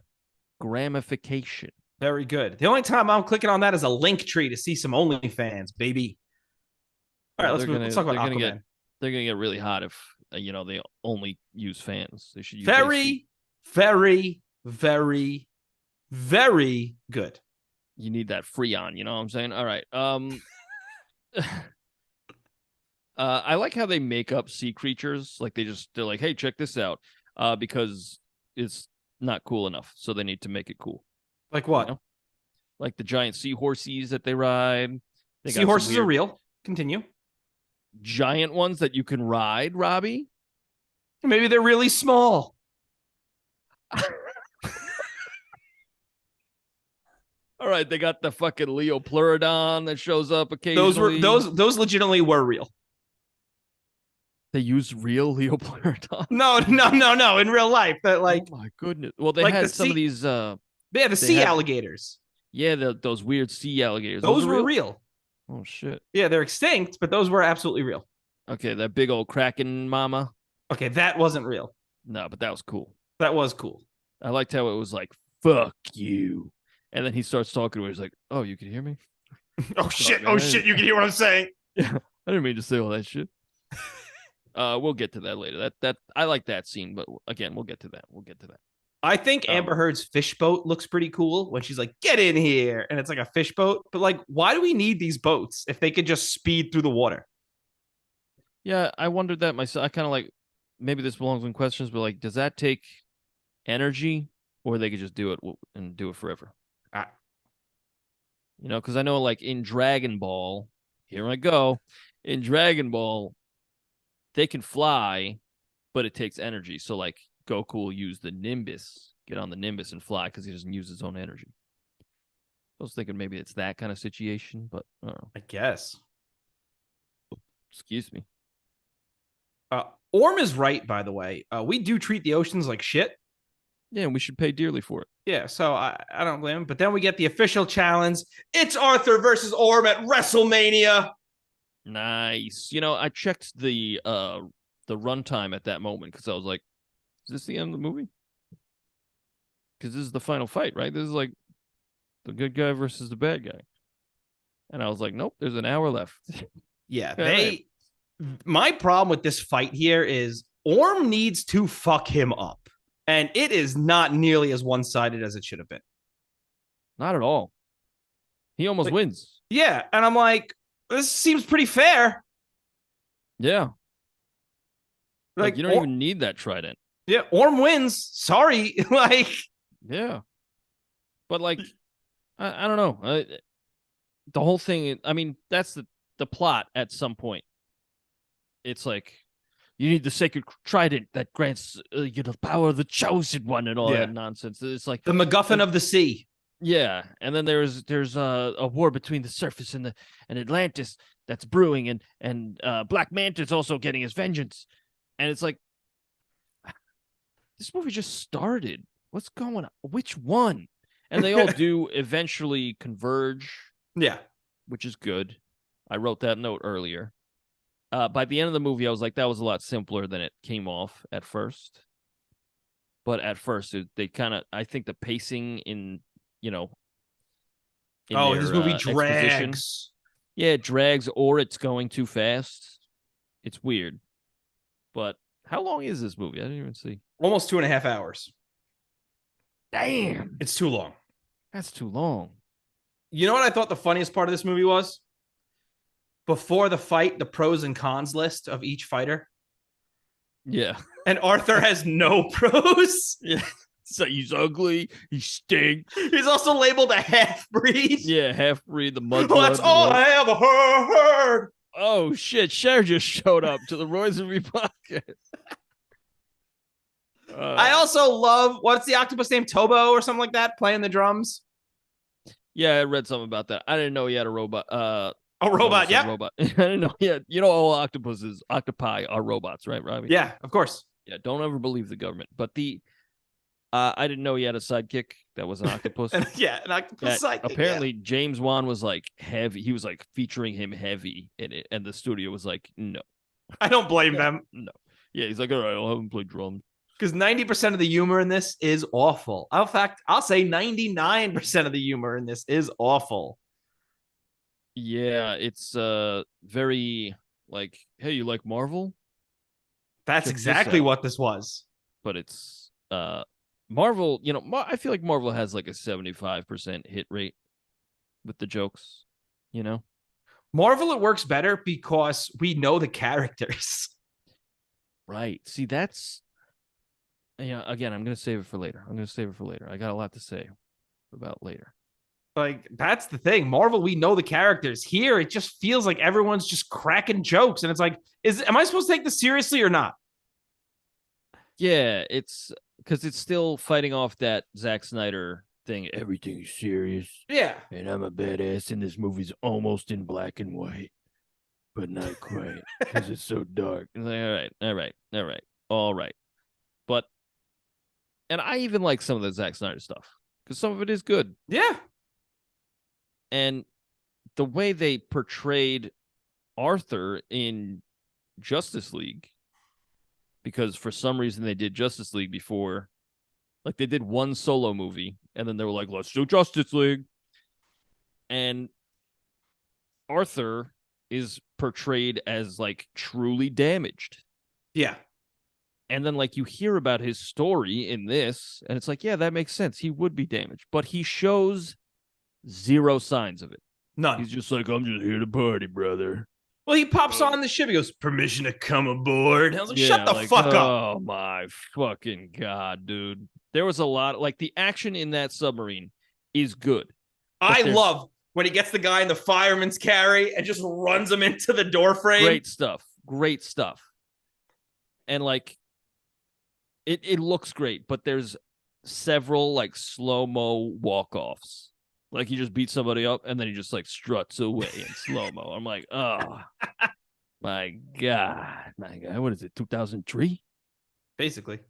Gramification. Very good. The only time I'm clicking on that is a link tree to see some OnlyFans, baby. All right, let's talk about Aquaman. They're gonna get really hot if they only use fans. They should use very, very, very, very good. You need that Freon. You know what I'm saying? All right. I like how they make up sea creatures. Like they're like, hey, check this out. Because it's not cool enough, so they need to make it cool. Like what? Like the giant seahorses that they ride. Seahorses are real. Continue. Giant ones that you can ride, Robbie. Maybe they're really small. All right, they got the fucking Leopleurodon that shows up occasionally. Those legitimately were real. They use real Leopleurodon? No. In real life, that like. Oh my goodness. Well, they had some of these. The sea alligators. Yeah, those weird sea alligators. Those were real. Oh shit. Yeah, they're extinct, but those were absolutely real. Okay, that big old Kraken mama. Okay, that wasn't real. No, but that was cool. That was cool. I liked how it was like, fuck you. And then he starts talking to her. He's like, oh, you can hear me? Oh, shit. Oh, shit. You can hear what I'm saying. Yeah, I didn't mean to say all that shit. We'll get to that later. That I like that scene, but again, we'll get to that. I think Amber Heard's fish boat looks pretty cool when she's like, get in here. And it's like a fish boat. But like, why do we need these boats if they could just speed through the water? Yeah, I wondered that myself. I kind of like, maybe this belongs in questions, but like, does that take energy or they could just do it and do it forever? Because I know like in Dragon Ball, here I go. In Dragon Ball, they can fly, but it takes energy. So like Goku will use the Nimbus, get on the Nimbus and fly because he doesn't use his own energy. I was thinking maybe it's that kind of situation, but I don't know. I guess. Excuse me. Orm is right, by the way. We do treat the oceans like shit. Yeah, and we should pay dearly for it. Yeah, so I don't blame him. But then we get the official challenge. It's Arthur versus Orm at WrestleMania. Nice. I checked the runtime at that moment because I was like, is this the end of the movie? Because this is the final fight, right? This is like the good guy versus the bad guy. And I was like, nope, there's an hour left. Yeah, my problem with this fight here is Orm needs to fuck him up. And it is not nearly as one-sided as it should have been. Not at all. He almost wins. Yeah, and I'm like, this seems pretty fair. Yeah. Like you don't even need that trident. Yeah, Orm wins. Sorry. Yeah. But like, I don't know. The whole thing, I mean, that's the plot at some point. It's like, you need the sacred trident that grants the power of the chosen one and all that nonsense. It's like the MacGuffin of the sea. Yeah, and then there's a war between the surface and Atlantis that's brewing, and Black Manta's also getting his vengeance, and it's like this movie just started. What's going on? Which one? And they all do eventually converge. Yeah, which is good. I wrote that note earlier. By the end of the movie, I was like, that was a lot simpler than it came off at first. But at first, they kind of, I think the pacing in this movie drags. Yeah, it drags, or it's going too fast. It's weird. But how long is this movie? I didn't even see. Almost 2.5 hours. Damn. It's too long. That's too long. You know what I thought the funniest part of this movie was? Before the fight, the pros and cons list of each fighter. Yeah. And Arthur has no pros. Yeah. So he's ugly. He stinks. He's also labeled a half-breed. Yeah, half-breed, the mud. Well, that's all I ever heard. Oh, shit. Cher just showed up to the Royds Revue podcast. I also love, what's the octopus name? Tobo or something like that, playing the drums. Yeah, I read something about that. I didn't know he had a robot. A robot, yeah. Robot. I didn't know. Yeah, all octopi are robots, right, Robbie? Yeah, of course. Yeah, don't ever believe the government. But I didn't know he had a sidekick that was an octopus. And yeah, an octopus sidekick. Apparently, James Wan was like heavy. He was like featuring him heavy in it, and the studio was like, no, I don't blame them. no. Yeah, he's like, all right, I'll have him play drums. Because 90% of the humor in this is awful. In fact, I'll say 99% of the humor in this is awful. Yeah, it's very like, hey, you like Marvel? That's Check this exactly out. what this was. But it's Marvel, I feel like Marvel has like a 75% hit rate with the jokes, you know? Marvel, it works better because we know the characters. Right. See, that's again, I'm gonna save it for later. I got a lot to say about later. Like, that's the thing. Marvel, we know the characters. Here, it just feels like everyone's just cracking jokes. And it's like, am I supposed to take this seriously or not? Yeah, it's because it's still fighting off that Zack Snyder thing. Everything's serious. Yeah. And I'm a badass, and this movie's almost in black and white, but not quite because it's so dark. Like, all right. But, and I even like some of the Zack Snyder stuff because some of it is good. Yeah. And the way they portrayed Arthur in Justice League, because for some reason they did Justice League before, like they did one solo movie, and then they were like, let's do Justice League. And Arthur is portrayed as like truly damaged. Yeah. And then like you hear about his story in this, and it's like, yeah, that makes sense. He would be damaged, but he shows zero signs of it. None. He's just like, I'm just here to party, brother. Well, he pops on the ship. He goes, permission to come aboard. I was like, shut the like, fuck up. Oh my fucking God, dude. There was a lot, like the action in that submarine is good. I love when he gets the guy in the fireman's carry and just runs him into the door frame. Great stuff. And like, it looks great, but there's several like slow-mo walk-offs. Like he just beats somebody up and then he just like struts away in slow-mo. I'm like, oh my God. What is it, 2003? Basically.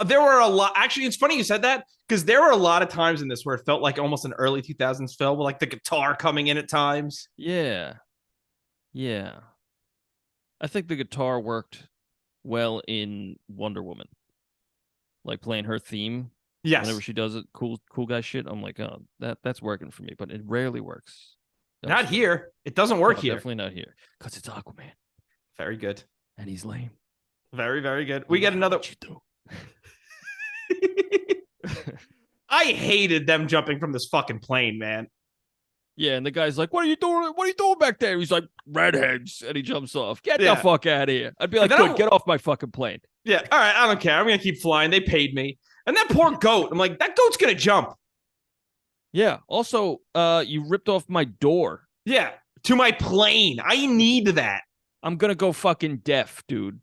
There were a lot. Actually, it's funny you said that because there were a lot of times in this where it felt like almost an early 2000s film with like the guitar coming in at times. Yeah. Yeah. I think the guitar worked well in Wonder Woman. Like playing her theme. Yes. Whenever she does it, cool guy shit, I'm like, oh, that's working for me, but it rarely works. Not here. It doesn't work here. Definitely not here. Because it's Aquaman. Very good. And he's lame. Very, very good. We get another. I hated them jumping from this fucking plane, man. Yeah, and the guy's like, what are you doing? What are you doing back there? He's like, redheads. And he jumps off. Get the fuck out of here. I'd be like, good, get off my fucking plane. Yeah, all right, I don't care. I'm going to keep flying. They paid me. And that poor goat, I'm like, that goat's going to jump. Yeah. Also, you ripped off my door. Yeah, to my plane. I need that. I'm going to go fucking deaf, dude.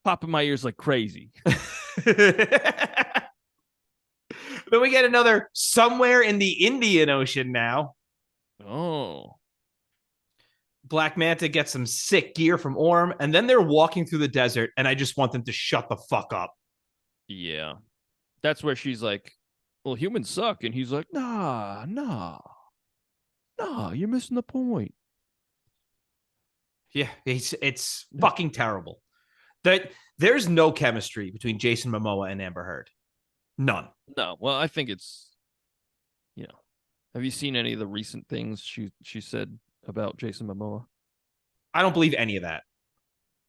Popping my ears like crazy. Then we get another somewhere in the Indian Ocean now. Oh. Black Manta gets some sick gear from Orm, and then they're walking through the desert, and I just want them to shut the fuck up. Yeah. That's where she's like, well, humans suck. And he's like, nah, you're missing the point. Yeah, it's fucking terrible. There's no chemistry between Jason Momoa and Amber Heard. None. No, well, I think it's, have you seen any of the recent things she said about Jason Momoa? I don't believe any of that.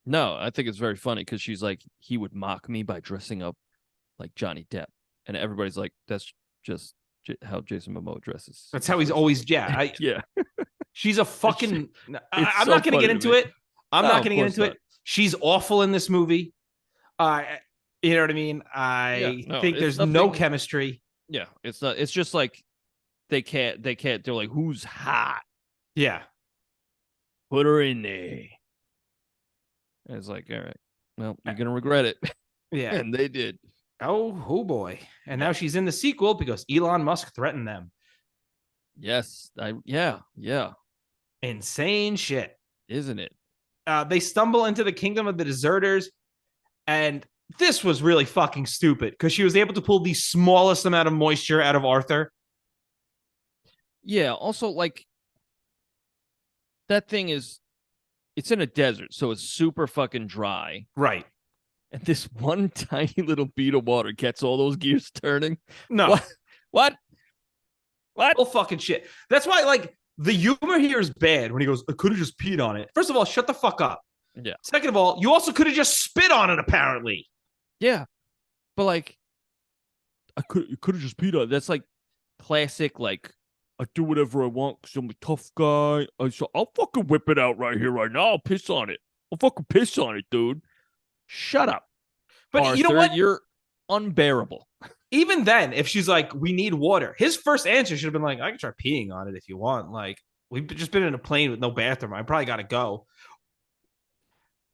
No, I think it's very funny because she's like, he would mock me by dressing up like Johnny Depp. And everybody's like, that's just how Jason Momoa dresses. That's how he's always, yeah. Yeah. She's a fucking, I'm not going to get into it. I'm not going to get into it. She's awful in this movie. You know what I mean? I think there's no chemistry. Yeah, it's not. It's just like they can't. They're like, who's hot? Yeah, put her in there. And it's like, all right, well, you're gonna regret it. Yeah, and they did. Oh boy! And now she's in the sequel because Elon Musk threatened them. Yes, yeah. Insane shit, isn't it? They stumble into the kingdom of the deserters, and this was really fucking stupid because she was able to pull the smallest amount of moisture out of Arthur. Yeah. Also, like that thing is, it's in a desert, so it's super fucking dry. Right. And this one tiny little bead of water gets all those gears turning. No. What? What? What? Well, fucking shit. That's why, like, the humor here is bad when he goes, I could have just peed on it. First of all, shut the fuck up. Yeah. Second of all, you also could have just spit on it, apparently. Yeah. But like, I could have just peed on it. That's like classic, like, I do whatever I want because I'm a tough guy. So I'll fucking whip it out right here, right now. I'll piss on it. I'll fucking piss on it, dude. Shut up. But Arthur, you know what? You're unbearable. Even then, if she's like, we need water, his first answer should have been like, I can try peeing on it if you want. Like, we've just been in a plane with no bathroom. I probably got to go.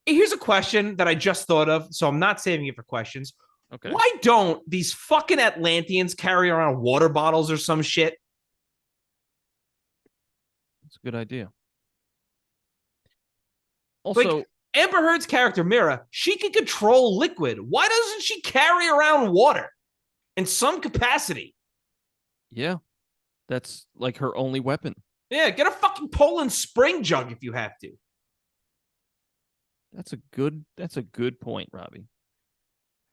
Here's a question that I just thought of, so I'm not saving it for questions. Okay. Why don't these fucking Atlanteans carry around water bottles or some shit? That's a good idea. Also, Like, Amber Heard's character, Mira, she can control liquid. Why doesn't she carry around water in some capacity? yeah, that's like her only weapon. Yeah, get a fucking Poland Spring jug if you have to. That's a good point, Robbie.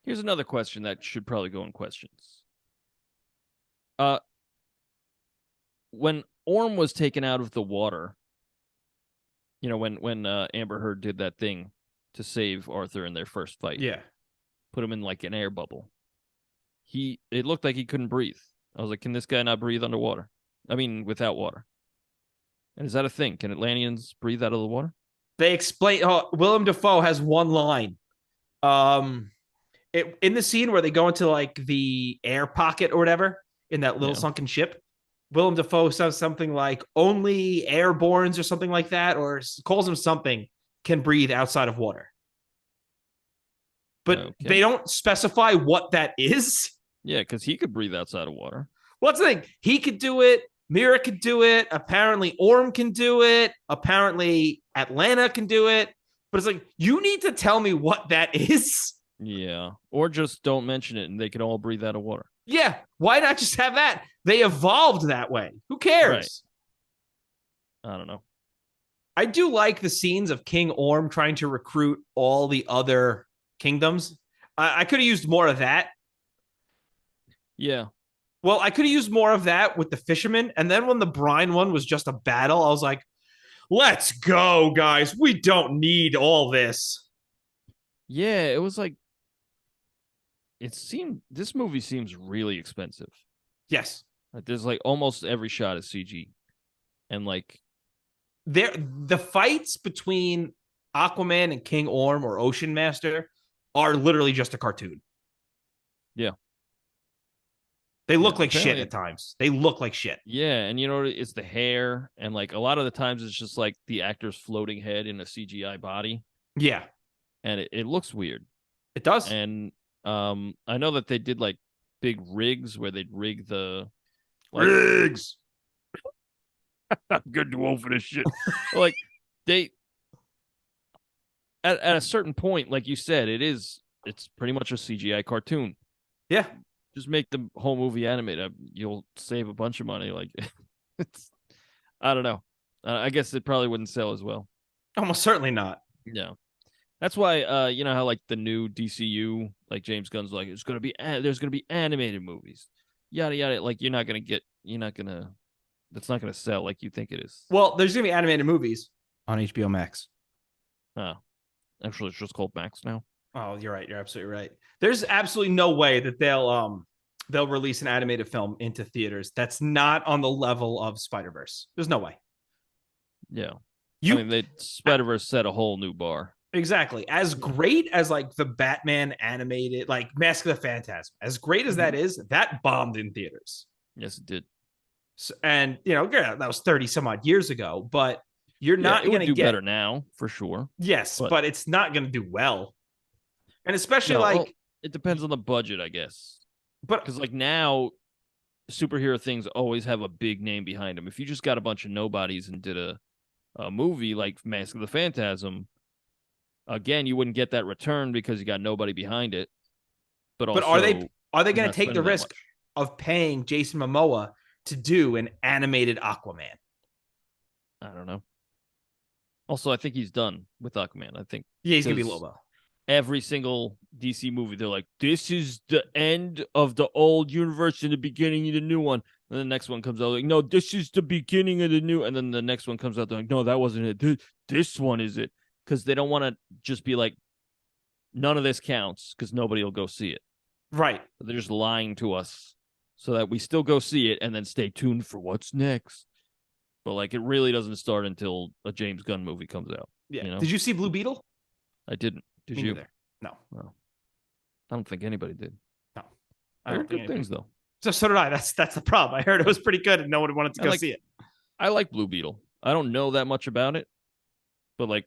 Here's another question that should probably go in questions. When Orm was taken out of the water, you know, when Amber Heard did that thing to save Arthur in their first fight. Yeah. Put him in like an air bubble. It looked like he couldn't breathe. I was like, can this guy not breathe underwater? I mean, without water. And is that a thing? Can Atlanteans breathe out of the water? They explain. Willem Dafoe has one line. In the scene where they go into like the air pocket or whatever in that little sunken ship, Willem Dafoe says something like only airborns or something like that, or calls him something, can breathe outside of water. But they don't specify what that is. Yeah, because he could breathe outside of water. What's the thing? He could do it. Mira could do it. Apparently, Orm can do it. Apparently, Atlanta can do it. But it's like, you need to tell me what that is. Yeah. Or just don't mention it and they can all breathe out of water. Yeah. Why not just have that? They evolved that way. Who cares? Right. I don't know. I do like the scenes of King Orm trying to recruit all the other kingdoms. I could have used more of that. Yeah. Well, I could have used more of that with the fishermen. And then when the brine one was just a battle, I was like, let's go, guys. We don't need all this. Yeah, it was like, this movie seems really expensive. Yes. Like, there's like almost every shot is CG. And like, the fights between Aquaman and King Orm or Ocean Master are literally just a cartoon. Yeah. They look like shit at times. They look like shit. Yeah, and you know, it's the hair, and like a lot of the times it's just like the actor's floating head in a CGI body. Yeah. And it looks weird. It does. And I know that they did like big rigs where they'd rig the rigs. I'm good too old for this shit. Like they at a certain point, like you said, it's pretty much a CGI cartoon. Yeah. Just make the whole movie animated. You'll save a bunch of money. Like, I don't know. I guess it probably wouldn't sell as well. Almost certainly not. No. That's why, you know how like the new DCU, like James Gunn's like, there's gonna be animated movies, yada yada. Like that's not gonna sell like you think it is. Well, there's gonna be animated movies on HBO Max. Oh, actually, it's just called Max now. Oh, you're right. You're absolutely right. There's absolutely no way that they'll release an animated film into theaters that's not on the level of Spider-Verse. There's no way. Yeah. Spider-Verse set a whole new bar. Exactly. As great as like the Batman animated, like Mask of the Phantasm, as great as that is, that bombed in theaters. Yes, it did. So, and you know, that was 30 some odd years ago, but you're not going to do better now for sure. Yes, but it's not going to do well. And especially it depends on the budget, I guess. But because like now, superhero things always have a big name behind them. If you just got a bunch of nobodies and did a movie like Mask of the Phantasm, Again, you wouldn't get that return because you got nobody behind it. But But also, are they you're going not to take the spending that risk much. of paying Jason Momoa to do an animated Aquaman? I don't know. Also, I think he's done with Aquaman. I think Yeah, he's going to be because Lobo. every single DC movie, they're like, this is the end of the old universe and the beginning of the new one. And the next one comes out like, no, this is the beginning of the new. And then the next one comes out, they're like, no, that wasn't it. This one is it. Because they don't want to just be like, none of this counts because nobody will go see it. Right. They're just lying to us so that we still go see it and then stay tuned for what's next. But like, it really doesn't start until a James Gunn movie comes out. Yeah. You know? Did you see Blue Beetle? I didn't. Did Me you? neither. No. I don't think anybody did. No. I heard good things though. So did I. That's the problem. I heard it was pretty good and no one wanted to go see it. I like Blue Beetle. I don't know that much about it, but like,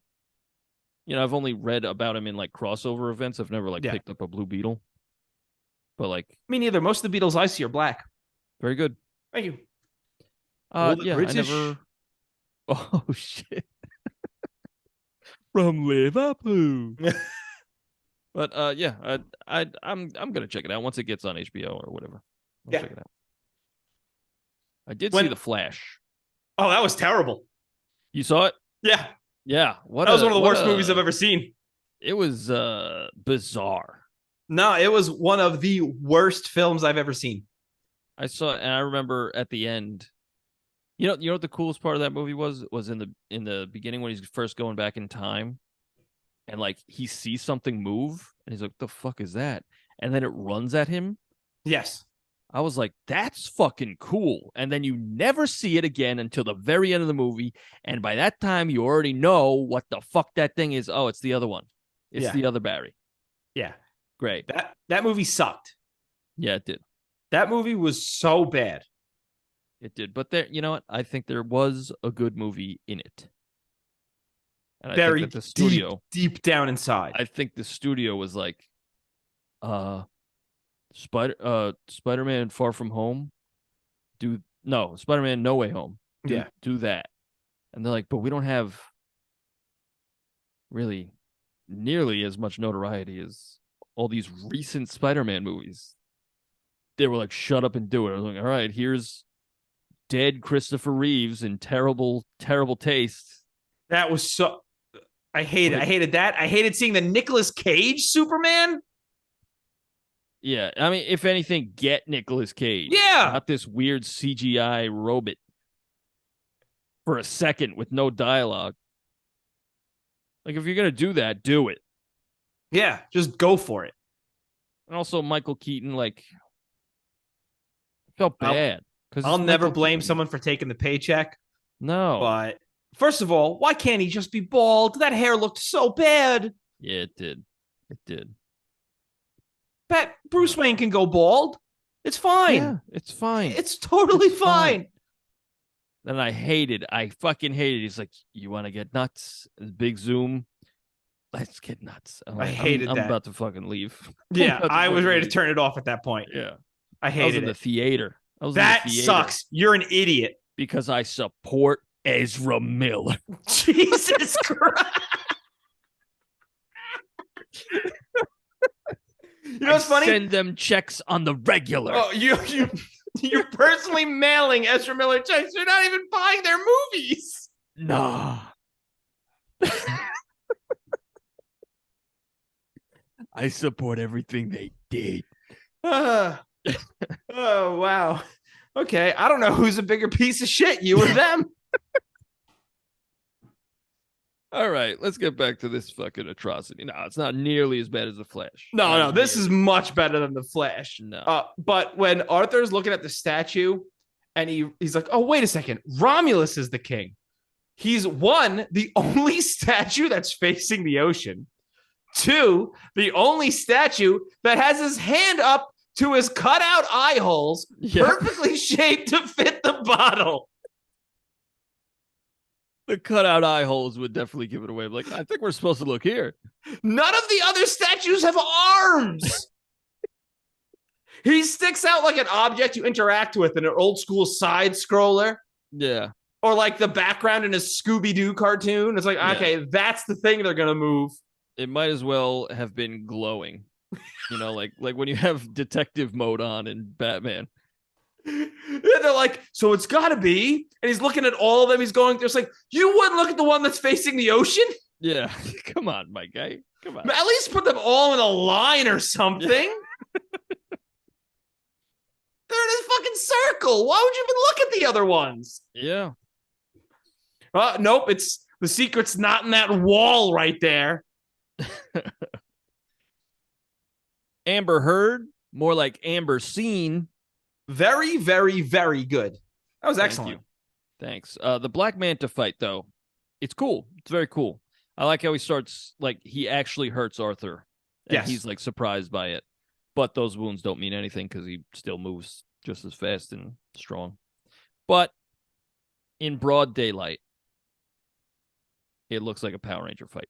I've only read about him in like crossover events. I've never picked up a Blue Beetle. But like, me neither. Most of the Beatles I see are black. Very good. Thank you. Yeah, British. I never. Oh shit! From Liverpool. But yeah, I'm gonna check it out once it gets on HBO or whatever. I'll check it out. I did see The Flash. Oh, that was terrible. You saw it? Yeah. Yeah. That was one of the worst movies I've ever seen. It was bizarre. No, it was one of the worst films I've ever seen. I saw it, and I remember at the end. You know what the coolest part of that movie was in the beginning when he's first going back in time, and like he sees something move, and he's like, "The fuck is that?" And then it runs at him. Yes. I was like, "That's fucking cool." And then you never see it again until the very end of the movie, and by that time you already know what the fuck that thing is. Oh, it's the other one. It's the other Barry. Yeah. Great. That movie sucked. Yeah, it did. That movie was so bad. It did. But there, you know what? I think there was a good movie in it. And Very I think that the studio deep down inside. I think the studio was like, Spider-Man Far From Home. Spider-Man No Way Home. Do that. And they're like, but we don't have really nearly as much notoriety as all these recent Spider-Man movies. They were like, shut up and do it. I was like, all right, here's dead Christopher Reeves in terrible, terrible taste. That was so... I hated that. I hated seeing the Nicolas Cage Superman. Yeah, I mean, if anything, get Nicolas Cage. Yeah. Not this weird CGI robot for a second with no dialogue. Like, if you're going to do that, do it. Yeah, just go for it. And also, Michael Keaton, like, felt bad. I'll never blame someone for taking the paycheck. No. But first of all, why can't he just be bald? That hair looked so bad. Yeah, it did. It did. But Bruce Wayne can go bald. It's fine. Yeah, it's fine. It's totally fine. And I fucking hated it. He's like, you want to get nuts? Big zoom. Let's get nuts. I hated that. I'm about to fucking leave. Yeah, I was ready to turn it off at that point. Yeah. I hated it. I was in the theater. That sucks. You're an idiot. Because I support Ezra Miller. Jesus Christ. You know what's funny? Send them checks on the regular. Oh, you're personally mailing Ezra Miller checks. You're not even buying their movies. Nah. I support everything they did. Oh, wow. Okay, I don't know who's a bigger piece of shit, you or them. All right, let's get back to this fucking atrocity. No, it's not nearly as bad as The Flash. No, this is much better than The Flash. No. But when Arthur's looking at the statue and he's like, oh, wait a second. Romulus is the king. He's one, the only statue that's facing the ocean. Two, the only statue that has his hand up to his cutout eye holes, perfectly shaped to fit the bottle. The cutout eye holes would definitely give it away. Like, I think we're supposed to look here. None of the other statues have arms. He sticks out like an object you interact with in an old school side scroller. Yeah. Or like the background in a Scooby-Doo cartoon. It's like, okay, that's the thing they're going to move. It might as well have been glowing. Like when you have detective mode on in Batman. And they're like, so it's got to be. And he's looking at all of them. He's going, there's like, you wouldn't look at the one that's facing the ocean? Yeah. Come on, my guy. Come on. At least put them all in a line or something. They're in a fucking circle. Why would you even look at the other ones? Yeah. Nope. It's the secret's not in that wall right there. Amber Heard, more like Amber Seen. Very, very, very good. That was excellent. Thanks. The Black Manta fight, though, it's cool. It's very cool. I like how he starts, like, he actually hurts Arthur. And yes. He's, like, surprised by it. But those wounds don't mean anything because he still moves just as fast and strong. But in broad daylight, it looks like a Power Ranger fight.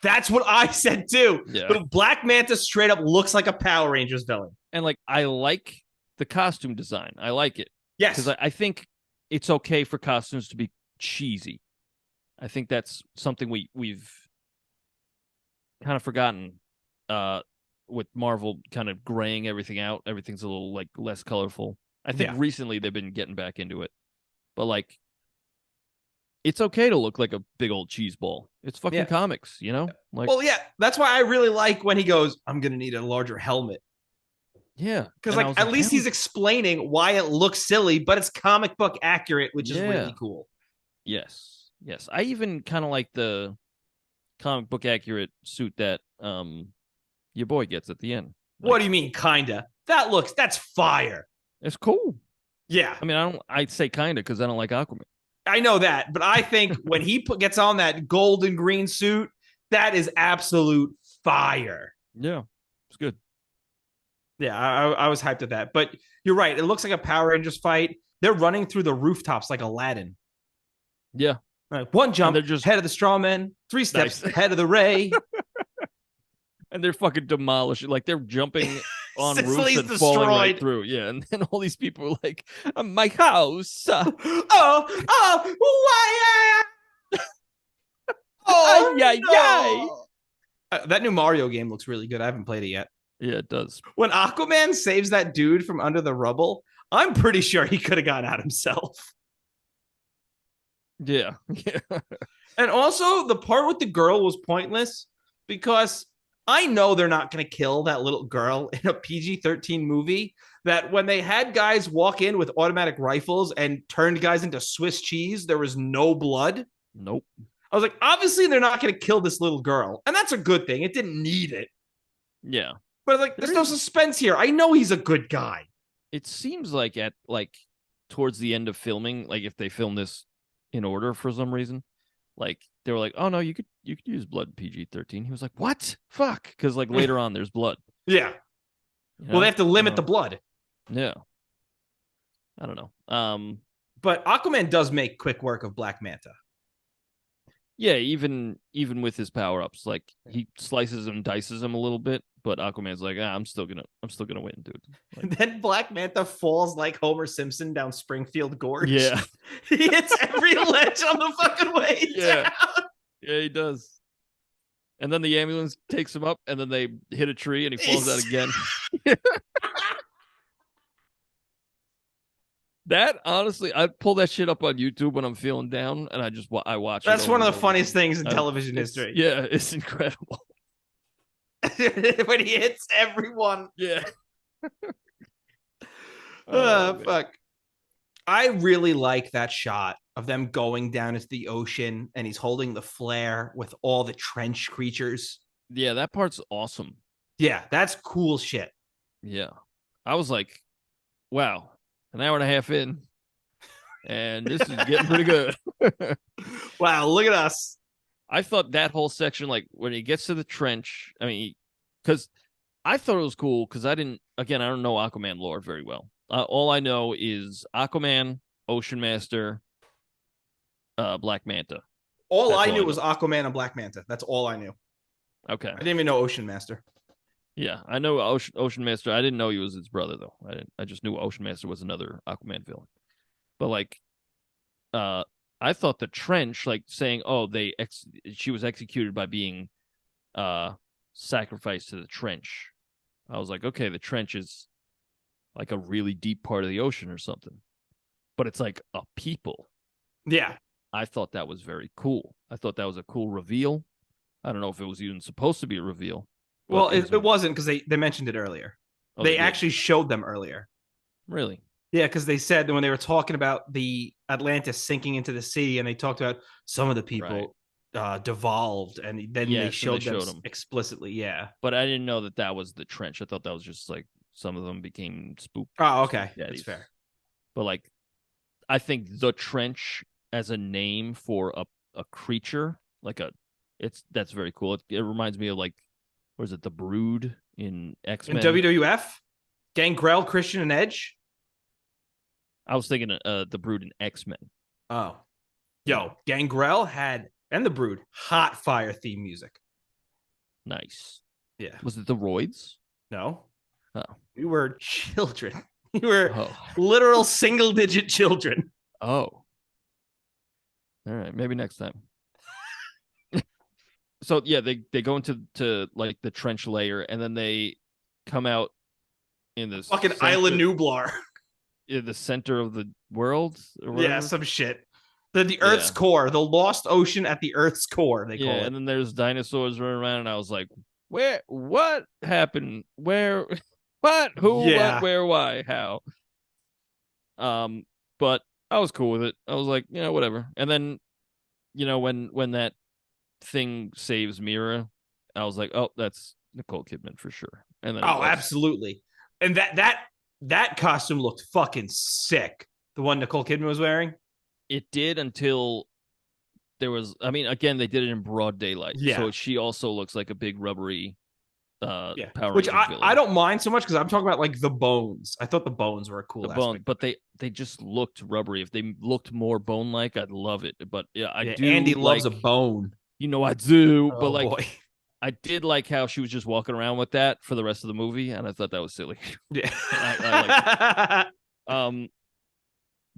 That's what I said, too. Yeah. But Black Manta straight up looks like a Power Rangers villain. And, like, I like the costume design. I like it. Yes. Because I think it's okay for costumes to be cheesy. I think that's something we've kind of forgotten with Marvel kind of graying everything out. Everything's a little like less colorful. I think recently they've been getting back into it. But like it's okay to look like a big old cheese ball. It's fucking comics, you know? Like, well, yeah, that's why I really like when he goes, I'm going to need a larger helmet. Yeah. Because like at least he's explaining why it looks silly, but it's comic book accurate, which is really cool. Yes. Yes. I even kind of like the comic book accurate suit that your boy gets at the end. Like, what do you mean, kinda? That's fire. It's cool. Yeah. I mean, I'd say kinda because I don't like Aquaman. I know that, but I think when he gets on that gold and green suit, that is absolute fire. Yeah. It's good. Yeah, I was hyped at that. But you're right. It looks like a Power Rangers fight. They're running through the rooftops like Aladdin. Yeah. Right. One jump, they're just head of the strawman. 3 steps, head of the Ray. And they're fucking demolishing. Like they're jumping on Sicily's roofs and destroyed. falling right through. Yeah. And then all these people are like, my house. Why? That new Mario game looks really good. I haven't played it yet. Yeah, it does. When Aquaman saves that dude from under the rubble, I'm pretty sure he could have gotten out himself. Yeah. And also, the part with the girl was pointless because I know they're not going to kill that little girl in a PG-13 movie. That when they had guys walk in with automatic rifles and turned guys into Swiss cheese, there was no blood. Nope. I was like, obviously, they're not going to kill this little girl. And that's a good thing. It didn't need it. Yeah. But like, there's no suspense here. I know he's a good guy. It seems like towards the end of filming, like if they film this in order for some reason, like they were like, oh no, you could use blood PG-13. He was like, what? Fuck. Because like later on there's blood. Yeah. You know? Well, they have to limit the blood. Yeah. I don't know. But Aquaman does make quick work of Black Manta. Yeah, even with his power-ups, like he slices and dices him a little bit, but Aquaman's like, I'm still gonna win, dude. Like, and then Black Manta falls like Homer Simpson down Springfield Gorge. Yeah. He hits every ledge on the fucking way down. Yeah, he does. And then the ambulance takes him up, and then they hit a tree, and he falls out again. That honestly, I pull that shit up on YouTube when I'm feeling down, and I watch. That's one of the funniest things in television history. Yeah, it's incredible. When he hits everyone. Yeah. Fuck. I really like that shot of them going down into the ocean, and he's holding the flare with all the trench creatures. Yeah, that part's awesome. Yeah, that's cool shit. Yeah, I was like, wow. An hour and a half in, and this is getting pretty good. Wow, look at us. I thought that whole section, like when he gets to the trench, I mean, because I thought it was cool because I don't know Aquaman lore very well. All I know is Aquaman, Ocean Master, Black Manta. All I knew was Aquaman and Black Manta. That's all I knew. Okay. I didn't even know Ocean Master. Yeah, I know Ocean Master. I didn't know he was his brother though. I just knew Ocean Master was another Aquaman villain. But like, I thought the trench, like saying, "Oh, she was executed by being sacrificed to the trench. I was like, okay, the trench is like a really deep part of the ocean or something, but it's like a people. Yeah. I thought that was very cool. I thought that was a cool reveal. I don't know if it was even supposed to be a reveal. Well, it wasn't because they mentioned it earlier. Oh, they actually showed them earlier. Really? Yeah, because they said when they were talking about the Atlantis sinking into the sea, and they talked about some of the people devolved, and then they showed them explicitly. Yeah, but I didn't know that was the trench. I thought that was just like some of them became spooked. Oh, okay, that's fair. But like, I think the trench as a name for a creature, like that's very cool. It reminds me of like, what is it, the Brood in X-Men? In WWF, Gangrel, Christian, and Edge. I was thinking the Brood in X-Men. Oh, Gangrel and the Brood hot fire theme music. Nice. Yeah. Was it the Royds? No. Oh. We were children. We were literal single-digit children. Oh. All right, maybe next time. So yeah, they go into like the trench layer, and then they come out in this fucking Island Nublar. In the center of the world? Yeah, some shit. The Earth's core, the lost ocean at the Earth's core, they call it. And then there's dinosaurs running around, and I was like, where? What happened? Where? What? Who? What? Where? Why? How? But I was cool with it. I was like, whatever. And then, when that thing saves Mira, I was like, oh, that's Nicole Kidman for sure. And then absolutely. And that costume looked fucking sick. The one Nicole Kidman was wearing. It did until there was. I mean, again, they did it in broad daylight. Yeah. So she also looks like a big rubbery. Power which I don't mind so much because I'm talking about like the bones. I thought the bones were a cool aspect. But they just looked rubbery. If they looked more bone like, I'd love it. But I do. Andy loves a bone. I do. Oh, but like, boy. I did like how she was just walking around with that for the rest of the movie, and I thought that was silly. Yeah. I liked it.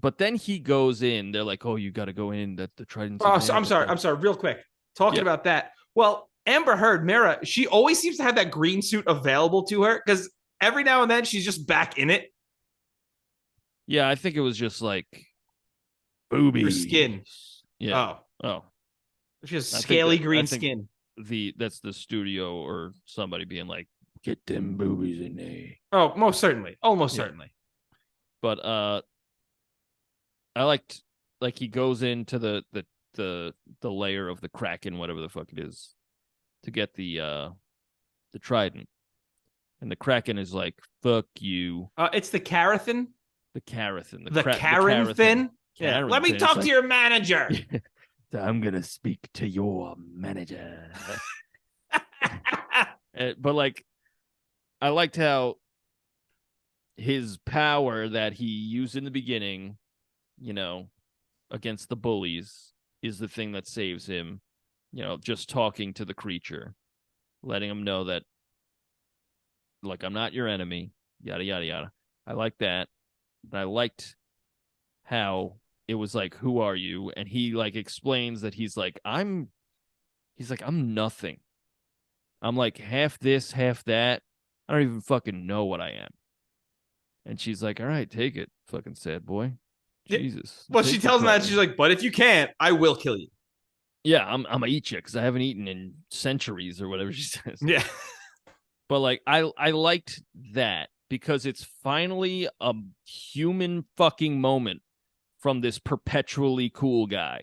But then he goes in. They're like, "Oh, you got to go in." That the Trident. Oh, I'm sorry. Real quick, talking about that. Well, Amber Heard, Mira, she always seems to have that green suit available to her because every now and then she's just back in it. Yeah, I think it was just like boobies. Her skin. Yeah. Oh. She has scaly green skin. That's the studio or somebody being like, get them boobies in there. Oh, most certainly. Almost certainly. But I liked like he goes into the layer of the Kraken, whatever the fuck it is, to get the trident. And the Kraken is like, fuck you. It's the Carathin? The Carathin. The Carathin? Yeah. Let me talk to your manager. I'm going to speak to your manager. But like, I liked how his power that he used in the beginning, against the bullies is the thing that saves him. Just talking to the creature, letting him know that, like, I'm not your enemy, yada, yada, yada. I like that. And I liked how it was like, who are you? And he like explains that he's like, I'm nothing. I'm like half this, half that. I don't even fucking know what I am. And she's like, all right, take it, fucking sad boy. Jesus. Well, she tells him that. She's like, but if you can't, I will kill you. Yeah, I'm gonna eat you because I haven't eaten in centuries or whatever she says. Yeah. But like, I liked that because it's finally a human fucking moment from this perpetually cool guy.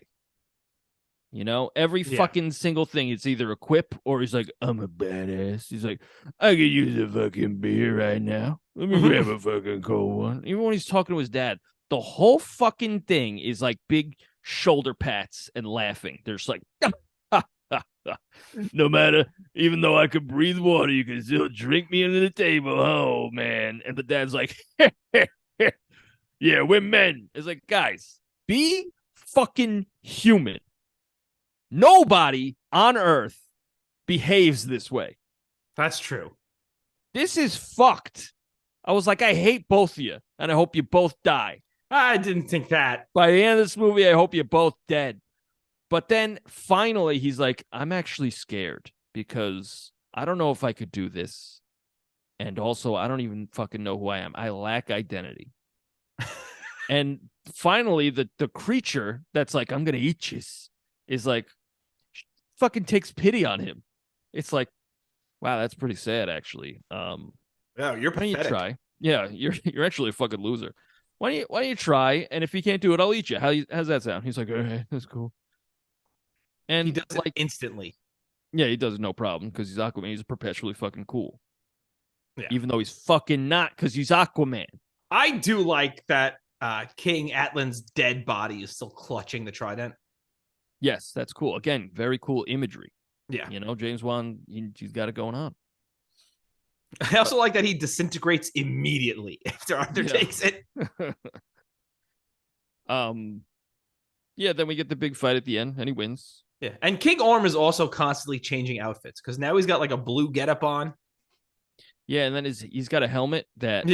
Every fucking single thing, it's either a quip or he's like, I'm a badass. He's like, I could use a fucking beer right now. Let me grab a fucking cold one. Even when he's talking to his dad, the whole fucking thing is like big shoulder pats and laughing. There's like, no matter, even though I could breathe water, you can still drink me under the table. Oh, man. And the dad's like, yeah, we're men. It's like, guys, be fucking human. Nobody on Earth behaves this way. That's true. This is fucked. I was like, I hate both of you, and I hope you both die. I didn't think that. By the end of this movie, I hope you're both dead. But then finally, he's like, I'm actually scared because I don't know if I could do this. And also, I don't even fucking know who I am. I lack identity. And finally, the creature that's like, I'm going to eat you, is like, fucking takes pity on him. It's like, wow, that's pretty sad, actually. Yeah, you're why don't you pathetic. try? Yeah, you're actually a fucking loser. Why don't you try? And if you can't do it, I'll eat you. How's that sound? He's like, okay, that's cool. And He does it like, instantly. yeah, he does it no problem because he's Aquaman. He's perpetually fucking cool. Yeah. Even though he's fucking not, because he's Aquaman. I do like that King Atlan's dead body is still clutching the trident. Yes, that's cool. Again, very cool imagery. Yeah. You know, James Wan, he's got it going on. I also like that he disintegrates immediately after Arthur takes it. Yeah, then we get the big fight at the end, and he wins. Yeah. And King Orm is also constantly changing outfits because now he's got like a blue getup on. Yeah, and then he's got a helmet that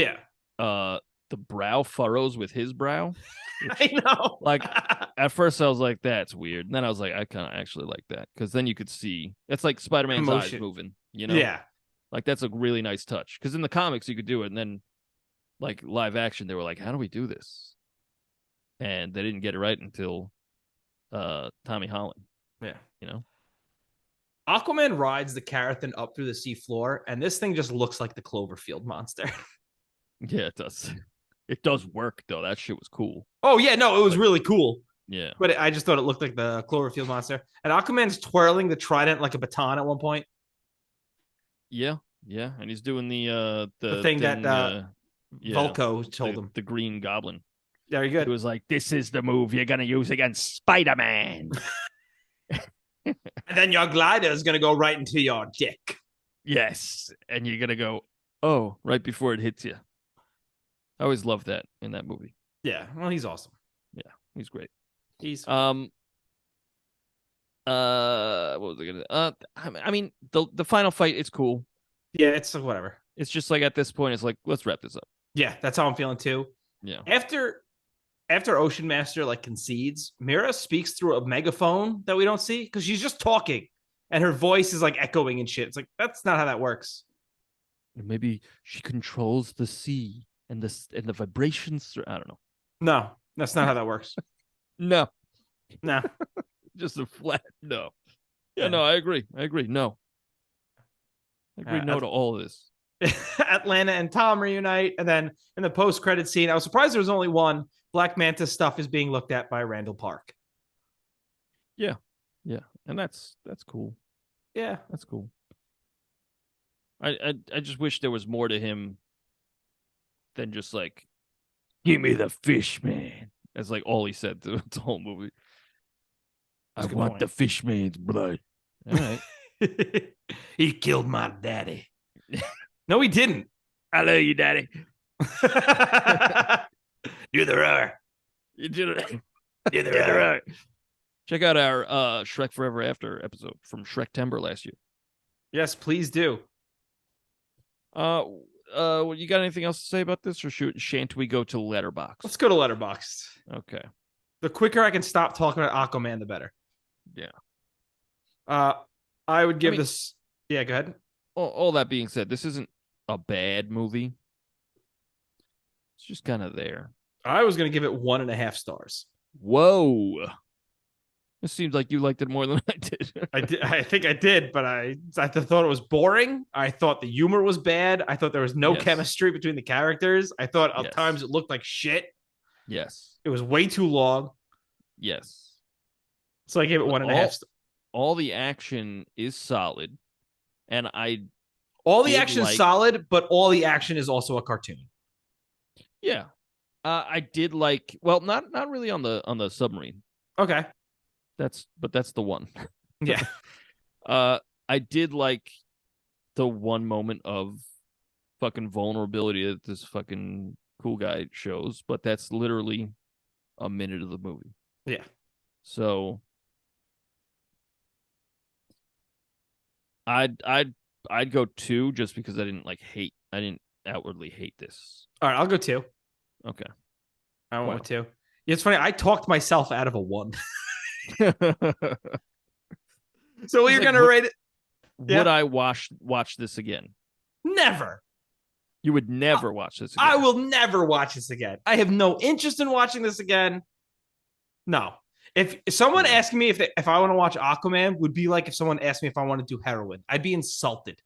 the brow furrows with his brow. I know. Like at first I was like, that's weird. And then I was like, I kind of actually like that because then you could see it's like Spider-Man's eyes moving, you know? Yeah. Like that's a really nice touch. Because in the comics you could do it, and then like live action, they were like, how do we do this? And they didn't get it right until Tommy Holland. Yeah. You know? Aquaman rides the Carathan up through the sea floor, and this thing just looks like the Cloverfield monster. Yeah, it does. It does work though. That shit was cool. Oh yeah, no, it was really cool. Yeah, but I just thought it looked like the Cloverfield monster. And Aquaman's twirling the trident like a baton at one point. Yeah, and he's doing the thing that Vulko told him. The Green Goblin. Very good. It was like, this is the move you're gonna use against Spider-Man. And then your glider is gonna go right into your dick. Yes, and you're gonna go, oh, right before it hits you. I always loved that in that movie. Yeah, well, he's awesome. Yeah, he's great. He's what was I gonna? I mean, the final fight, it's cool. Yeah, it's whatever. It's just like at this point, it's like, let's wrap this up. Yeah, that's how I'm feeling too. Yeah. After Ocean Master like concedes, Mira speaks through a megaphone that we don't see because she's just talking and her voice is like echoing and shit. It's like that's not how that works. Maybe she controls the sea and the vibrations. I don't know. No, that's not how that works. No. Just a flat no. Yeah, no, I agree. No. I agree no to all of this. Atlanta and Tom reunite, and then in the post-credit scene, I was surprised there was only one. Black Manta stuff is being looked at by Randall Park. Yeah, and that's cool. Yeah, that's cool. I just wish there was more to him than just like, give me the fish, man. That's like all he said through the whole movie. I want the fish man's blood. All right. He killed my daddy. No, he didn't. I love you, daddy. Do the roar. You did it. Do the roar. Check out our Shrek Forever After episode from Shrektember last year. Yes, please do. You got anything else to say about this, or shan't we go to Letterboxd? Let's go to Letterboxd. Okay. The quicker I can stop talking about Aquaman, the better. Yeah. I would give this. Yeah, go ahead. All that being said, this isn't a bad movie. It's just kind of there. I was going to give it 1.5 stars. Whoa. It seems like you liked it more than I did. I think I did, but I thought it was boring. I thought the humor was bad. I thought there was no chemistry between the characters. I thought at times it looked like shit. Yes. It was way too long. Yes. So I gave it 1.5 stars. All the action is solid. And all the action is solid, but all the action is also a cartoon. Yeah. I did like, well, not really on the submarine. Okay. That's the one. Yeah. I did like the one moment of fucking vulnerability that this fucking cool guy shows, but that's literally a minute of the movie. Yeah. So I'd go 2 just because I didn't outwardly hate this. All right, I'll go 2. Okay. I went with 2. It's funny, I talked myself out of a 1. So we're gonna rate it. Would I watch this again? Never. You would never watch this again. I will never watch this again. I have no interest in watching this again. No. If someone asking me if I want to watch Aquaman would be like if someone asked me if I want to do heroin. I'd be insulted.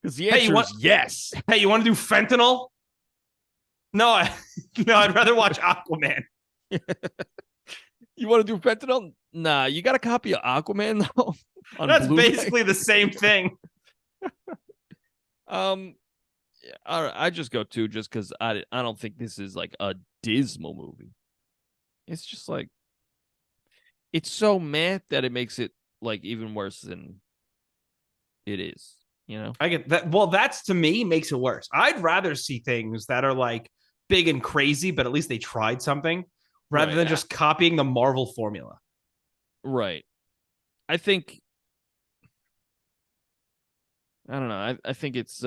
Because the answer is yes. Hey, you want to do fentanyl? No, I'd rather watch Aquaman. You want to do fentanyl? Nah, you got a copy of Aquaman though. That's basically the same thing. All right, I just go 2 just because I don't think this is like a dismal movie. It's just like it's so meh that it makes it like even worse than it is. You know, I get that. Well, that's to me makes it worse. I'd rather see things that are like big and crazy, but at least they tried something rather than just copying the Marvel formula. Right. I think. I don't know. I think it's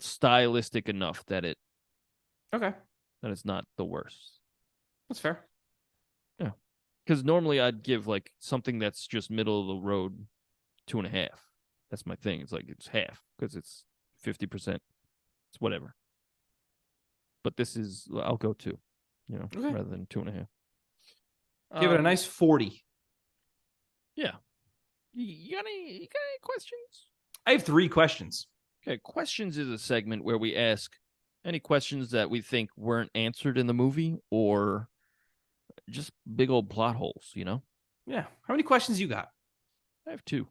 stylistic enough that it's not the worst. That's fair. Yeah, because normally I'd give like something that's just middle of the road 2.5. That's my thing. It's like it's half because it's 50%. It's whatever. But this is I'll go 2, rather than 2.5. Give it a nice 40. Yeah. You got any questions? I have 3 questions. Okay, questions is a segment where we ask any questions that we think weren't answered in the movie or just big old plot holes, Yeah. How many questions you got? I have 2.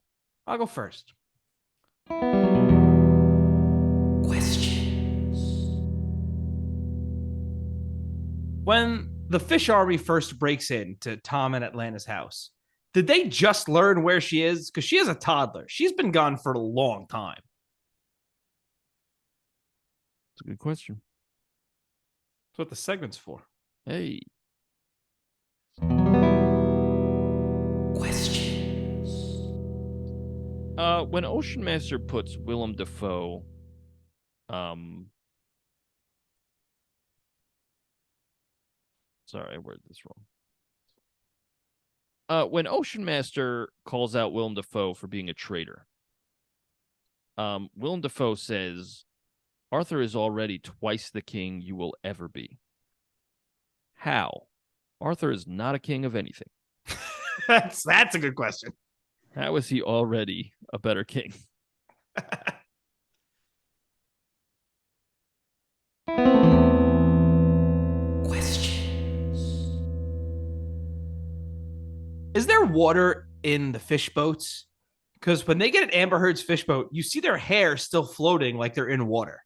I'll go first. Questions. When the fish army first breaks into Tom and Atlantis' house, did they just learn where she is? Because she is a toddler. She's been gone for a long time. That's a good question. That's what the segment's for. Hey. Questions. When Ocean Master puts Willem Dafoe, sorry, I worded this wrong. When Ocean Master calls out Willem Dafoe for being a traitor, Willem Dafoe says, Arthur is already twice the king you will ever be. How? Arthur is not a king of anything. That's a good question. How is he already a better king? Questions. Is there water in the fish boats? Because when they get an Amber Heard's fish boat, you see their hair still floating like they're in water.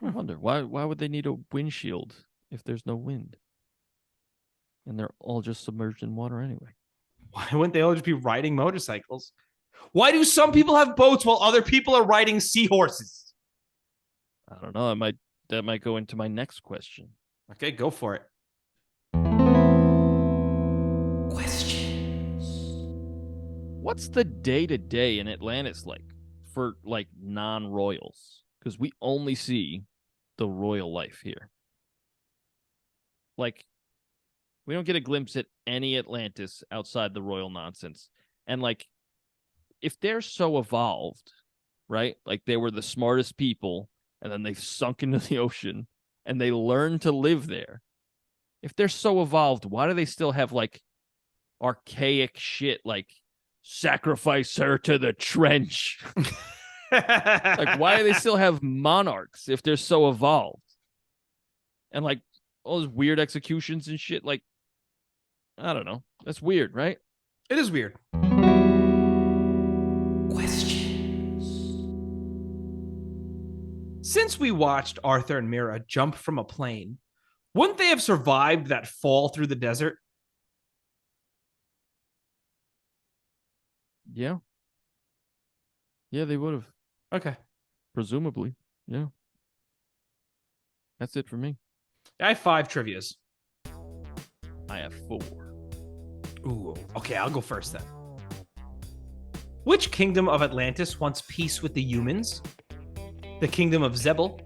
I wonder why would they need a windshield if there's no wind? And they're all just submerged in water anyway. Why wouldn't they all just be riding motorcycles? Why do some people have boats while other people are riding seahorses? I don't know. That might go into my next question. Okay, go for it. Questions. What's the day-to-day in Atlantis like for like non-royals? Because we only see the royal life here. Like, we don't get a glimpse at any Atlantis outside the royal nonsense. And like, if they're so evolved, right? Like they were the smartest people and then they've sunk into the ocean and they learned to live there. If they're so evolved, why do they still have like archaic shit like sacrifice her to the trench? Like, why do they still have monarchs if they're so evolved? And like all those weird executions and shit, like, I don't know. That's weird, right? It is weird. Questions. Since we watched Arthur and Mira jump from a plane, wouldn't they have survived that fall through the desert? Yeah. Yeah, they would have. Okay. Presumably. Yeah. That's it for me. I have 5 trivias. I have 4. Ooh, okay, I'll go first then. Which kingdom of Atlantis wants peace with the humans? The kingdom of Zebel,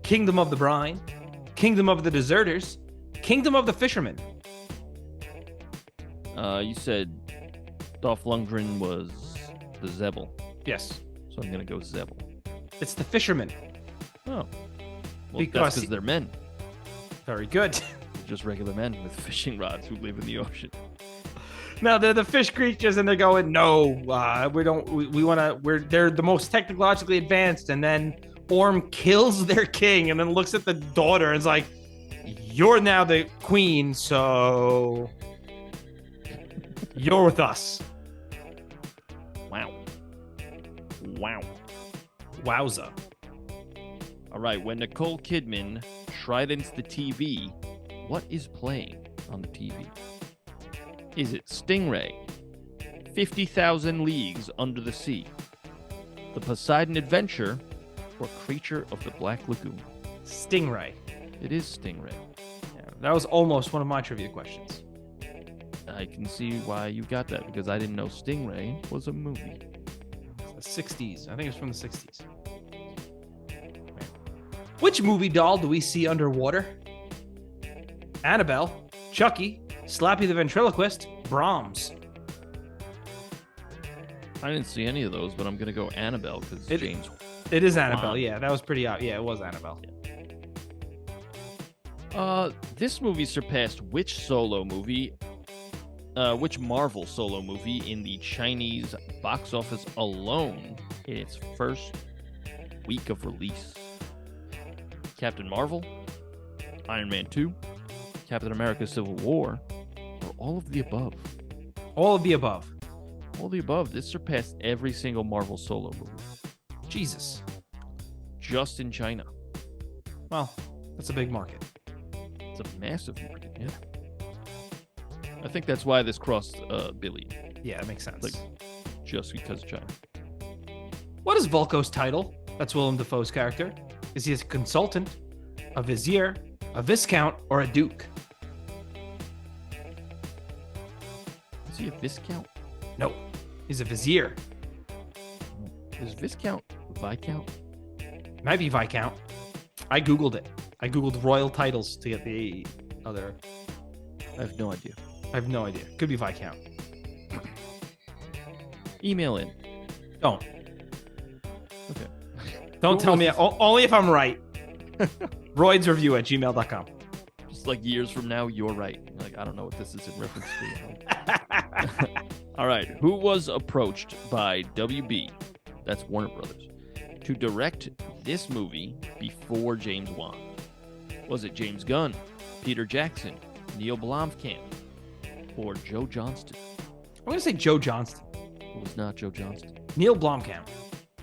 Kingdom of the Brine, Kingdom of the Deserters, Kingdom of the Fishermen. You said Dolph Lundgren was the Zebel, Yes, so I'm gonna go Zebel. it's the Fishermen. Oh, well, Because- that's because they're men, Very good. They're just regular men with fishing rods who live in the ocean. Now they're the fish creatures, and they're going, no, we don't. We want to. They're the most technologically advanced, and then Orm kills their king, and then looks at the daughter and is like, "You're now the queen, so you're with us." Wow. Wowza. All right, when Nicole Kidman tridents the TV, what is playing on the TV? Is it Stingray, 50,000 Leagues Under the Sea, The Poseidon Adventure, or Creature of the Black Lagoon? Stingray. It is Stingray. Yeah, that was almost one of my trivia questions. I can see why you got that, because I didn't know Stingray was a movie. The 60s. I think it's from the 60s. Which movie doll do we see underwater? Annabelle, Chucky, Slappy the Ventriloquist, Brahms. I didn't see any of those, but I'm going to go Annabelle because James. It is Annabelle. Wan. Yeah, that was pretty out. Yeah, it was Annabelle. This movie surpassed which Marvel solo movie in the Chinese box office alone in its first week of release? Captain Marvel, Iron Man 2, Captain America Civil War, or all of the above? All of the above. All of the above. This surpassed every single Marvel solo movie. Jesus. Just in China. Well, that's a big market. It's a massive market, yeah. I think that's why this crossed Billy. Yeah, it makes sense. Like, just because of China. What is Vulko's title? That's Willem Dafoe's character. Is he a consultant, a vizier, a viscount, or a duke? Is he a Viscount? No, he's a vizier. Is Viscount Viscount? Might be Viscount. I Googled it. I Googled royal titles to get the other. I have no idea. I have no idea. Could be Viscount. Email in. Don't. Okay. Don't tell me. Only if I'm right. Roydsrevue@gmail.com. Just like years from now, you're right. You're like, I don't know what this is in reference to. All right. Who was approached by WB, that's Warner Brothers, to direct this movie before James Wan? Was it James Gunn, Peter Jackson, Neil Blomkamp, or Joe Johnston? I'm going to say Joe Johnston. It was not Joe Johnston. Neil Blomkamp.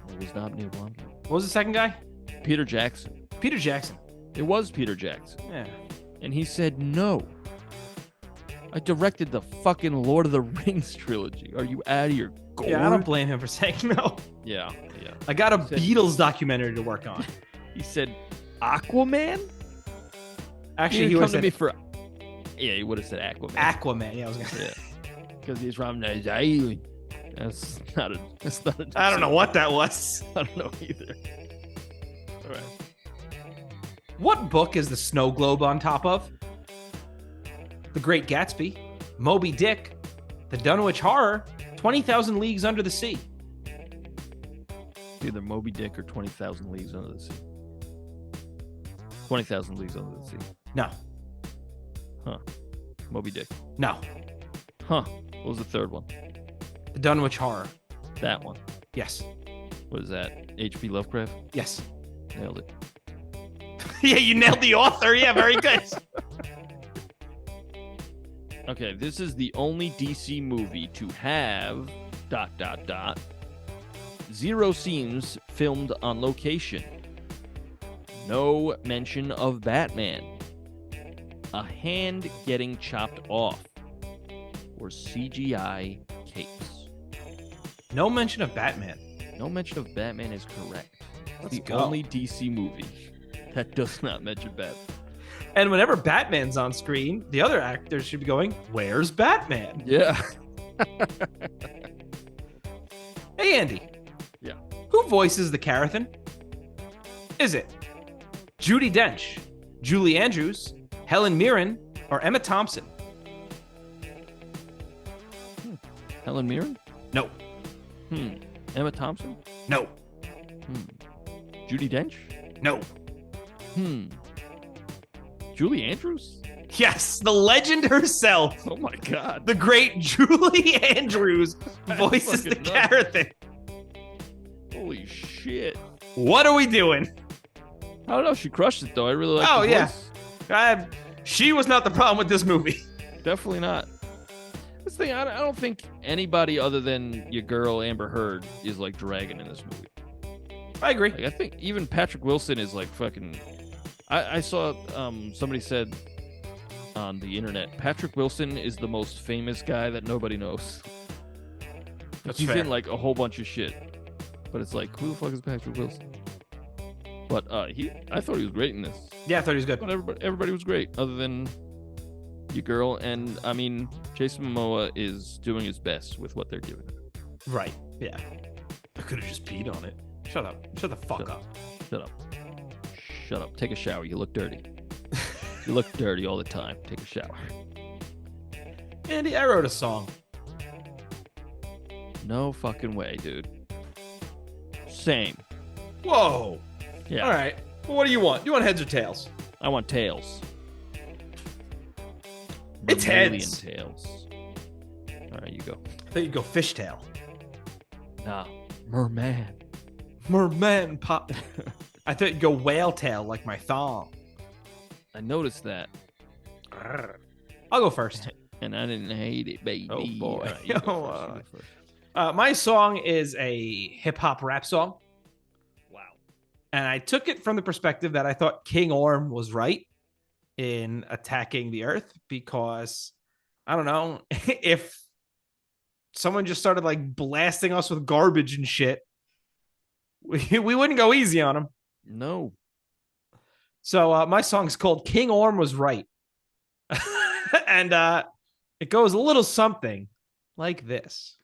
It was not Neil Blomkamp. What was the second guy? Peter Jackson. Peter Jackson. It was Peter Jackson. Yeah. And he said no. I directed the fucking Lord of the Rings trilogy. Are you out of your gourd? Yeah, I don't blame him for saying no. Yeah. I got a Beatles documentary to work on. He said Aquaman? Actually, he would would come have to me said for. Yeah, he would have said Aquaman. Aquaman. Yeah, I was gonna say. Yeah. Because he's from the island. That's not a. I don't know what that was. I don't know either. All right. What book is the snow globe on top of? The Great Gatsby, Moby Dick, The Dunwich Horror, 20,000 Leagues Under the Sea. It's either Moby Dick or 20,000 Leagues Under the Sea. 20,000 Leagues Under the Sea. No. Huh. Moby Dick. No. Huh. What was the third one? The Dunwich Horror. That one. Yes. What is that? H.P. Lovecraft? Yes. Nailed it. Yeah, you nailed the author. Yeah, very good. Okay, this is the only DC movie to have ... 0 scenes filmed on location. No mention of Batman. A hand getting chopped off. Or CGI capes. No mention of Batman. No mention of Batman is correct. Let's the go. only DC movie that does not mention Batman. And whenever Batman's on screen, the other actors should be going, "Where's Batman?" Yeah. Hey, Andy. Yeah. Who voices the Carathan? Is it Judi Dench, Julie Andrews, Helen Mirren, or Emma Thompson? Helen Mirren? No. Emma Thompson? No. Judi Dench? No. Julie Andrews? Yes, the legend herself. Oh my God. The great Julie Andrews voices the fucking character. Holy shit. What are we doing? I don't know. She crushed it, though. I really like the voice. She was not the problem with this movie. Definitely not. This thing, I don't think anybody other than your girl Amber Heard is like dragging in this movie. I agree. Like, I think even Patrick Wilson is like fucking. I saw somebody said on the internet, Patrick Wilson is the most famous guy that nobody knows. He's fair. in like a whole bunch of shit, but it's like, who the fuck is Patrick Wilson? But I thought he was great in this. Yeah, I thought he was good. But everybody was great, other than your girl. And I mean, Jason Momoa is doing his best with what they're giving him. Right. Yeah. I could have just peed on it. Shut up. Shut the fuck up. Shut up. Shut up. Take a shower. You look dirty. You look dirty all the time. Take a shower. Andy, I wrote a song. No fucking way, dude. Same. Whoa. Yeah. All right. Well, what do you want? You want heads or tails? I want tails. It's Vermilion heads. Tails. All right, you go. I thought you'd go fishtail. Nah. Merman. Merman pop. I thought you'd go whale tail like my thong. I noticed that. I'll go first. And I didn't hate it, baby. Oh, boy. All right, you go first. My song is a hip-hop rap song. Wow. And I took it from the perspective that I thought King Orm was right in attacking the Earth because, I don't know, if someone just started like blasting us with garbage and shit, we wouldn't go easy on them. No. So my song's called King Orm Was Right. And it goes a little something like this.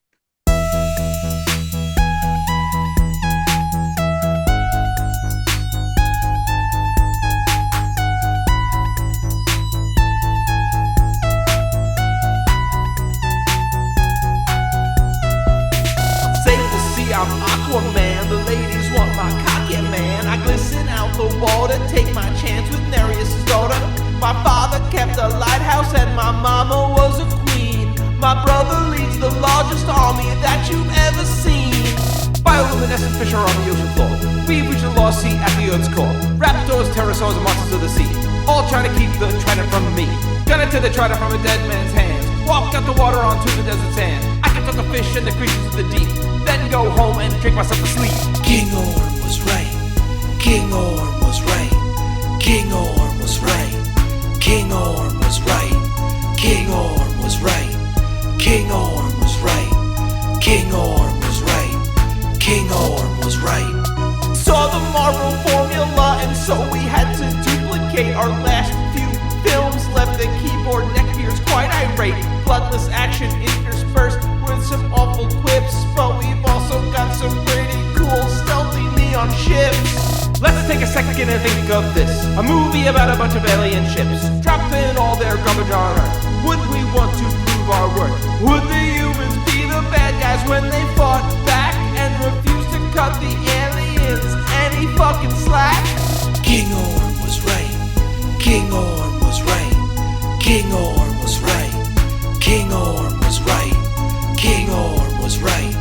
I'm Aquaman, the ladies want my cock, yeah man. I glisten out the water, take my chance with Nereus' daughter. My father kept a lighthouse and my mama was a queen. My brother leads the largest army that you've ever seen. Bioluminescent fish are on the ocean floor. We reach the lost sea at the Earth's core. Raptors, pterosaurs, and monsters of the sea, all trying to keep the trident from me. Gonna take the trident from a dead man's hands. Walk out the water onto the desert sand. I can talk the fish and the creatures of the deep, then go home and drink myself to sleep. King Orm was right. King Orm was right. King Orm was right. King Orm was right. King Orm was right. King Orm was right. King Orm was right. King Orm was right. Saw the Marvel formula, and so we had to duplicate. Our last few films left the keyboard neckbeards quite irate. Bloodless action interspersed with some awful quips, but we've also got some pretty cool stealthy neon ships. Let's take a second and think of this. A movie about a bunch of alien ships dropping all their garbage on Earth. Would we want to prove our worth? Would the humans be the bad guys when they fought back and refused to cut the aliens any fucking slack? King Orm was right. King Orm was right. King Orm was right. King Orm was right. King Orm was right.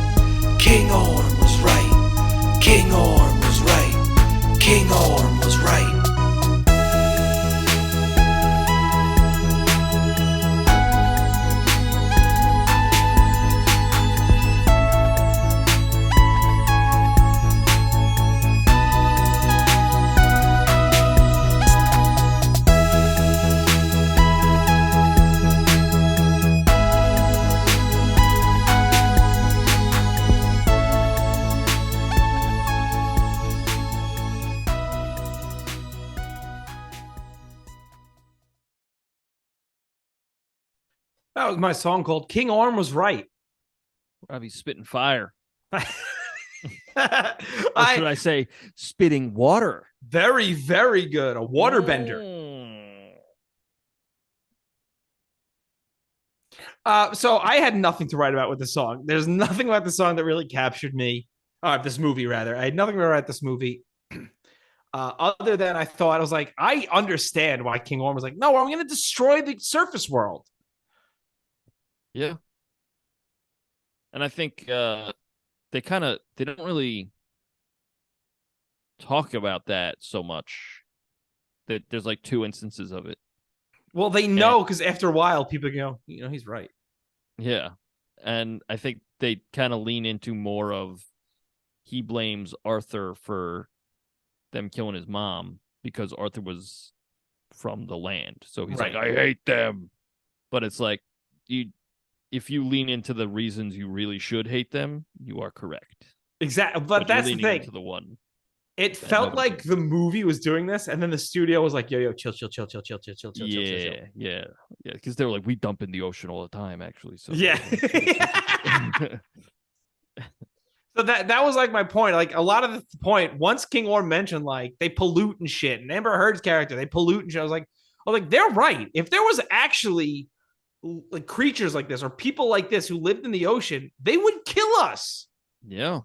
King Orm was right. King Orm was right. King Orm was right. That was my song called King Orm Was Right. Robbie's spitting fire. Or should I say spitting water? Very, very good. A waterbender. So I had nothing to write about with the song. There's nothing about the song that really captured me. This movie, rather. I had nothing to write about this movie. Other than I was like, I understand why King Orm was like, no, I'm going to destroy the surface world. Yeah. And I think they don't really talk about that so much. That there's like 2 instances of it. Well, they know because after a while, people go, he's right. Yeah. And I think they kind of lean into more of he blames Arthur for them killing his mom because Arthur was from the land. So he's like, I hate them. But it's like, if you lean into the reasons you really should hate them, you are correct. Exactly. But that's the thing. Into the one. It felt like the movie was doing this, and then the studio was like, yo, chill. Yeah. Because they were like, we dump in the ocean all the time, actually. So yeah. So that was like my point. Like a lot of the point, once King Orm mentioned like they pollute and shit, and Amber Heard's character, they pollute and shit. I was like, they're right. If there was actually like creatures like this or people like this who lived in the ocean, they would kill us. Yeah.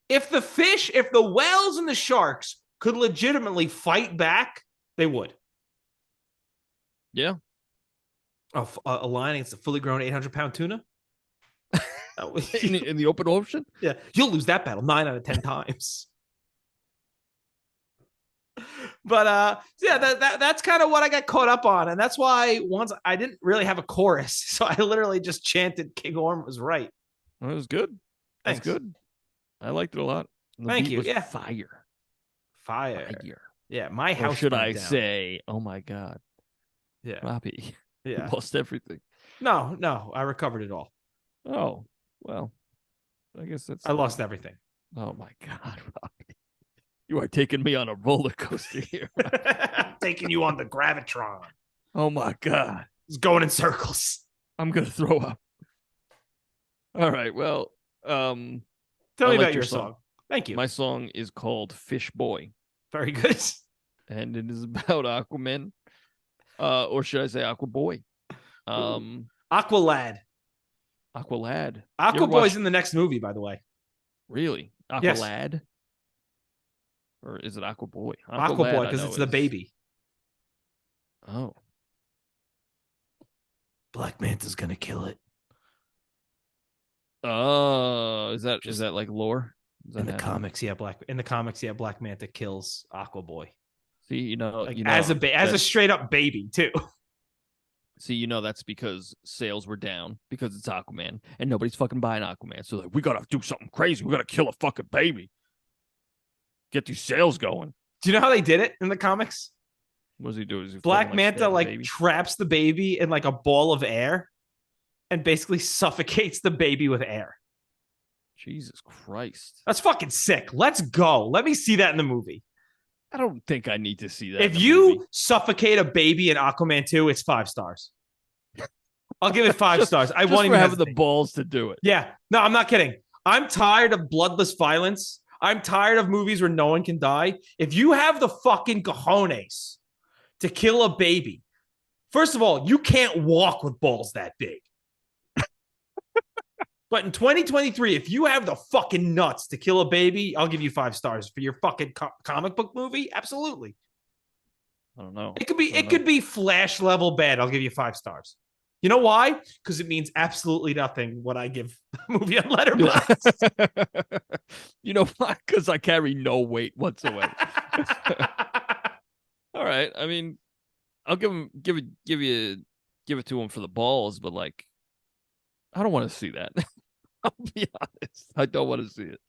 If the whales and the sharks could legitimately fight back, they would. Yeah. A line against a fully grown 800-pound tuna? in the open ocean? Yeah. You'll lose that battle 9 out of 10 times. But that's kind of what I got caught up on. And that's why once I didn't really have a chorus. So I literally just chanted King Orm Was Right. That was good. Thanks. That's good. I liked it a lot. Thank you. Yeah. Fire. Yeah. My house. Or should I say, oh my God. Yeah. Robbie. Yeah. You lost everything. No. I recovered it all. Oh, well. I guess I lost everything. Oh my God, Robbie. You are taking me on a roller coaster here. Taking you on the Gravitron. Oh my God. It's going in circles. I'm going to throw up. All right. Well, tell me about your song. Thank you. My song is called Fishboy. Very good. And it is about Aquaman. Or should I say Aquaboy? Aqualad. Aqualad. Aquaboy's in the next movie, by the way. Really? Aqualad? Yes. Or is it Aquaboy? Aquaboy, because it's the baby. Oh. Black Manta's gonna kill it. Oh, is that like lore? In the comics, Black Manta kills Aquaboy. See, as a straight up baby too. See, that's because sales were down because it's Aquaman and nobody's fucking buying Aquaman. So like, we gotta do something crazy. We gotta kill a fucking baby. Get these sales going. Do you know how they did it in the comics? What does he do? Black Manta traps the baby in like a ball of air and basically suffocates the baby with air. Jesus Christ. That's fucking sick. Let's go. Let me see that in the movie. I don't think I need to see that. If you suffocate a baby in Aquaman 2, it's 5 stars. I'll give it 5 stars. I won't even have the balls to do it. Yeah. No, I'm not kidding. I'm tired of bloodless violence. I'm tired of movies where no one can die. If you have the fucking cojones to kill a baby, first of all, you can't walk with balls that big. But in 2023, if you have the fucking nuts to kill a baby, I'll give you 5 stars for your fucking comic book movie. Absolutely. I don't know. It could be Flash level bad. I'll give you 5 stars. You know why? Because it means absolutely nothing what I give a movie on Letterboxd. You know why? Because I carry no weight whatsoever. All right. I mean, I'll give it to him for the balls, but like, I don't want to see that. I'll be honest. I don't want to see it.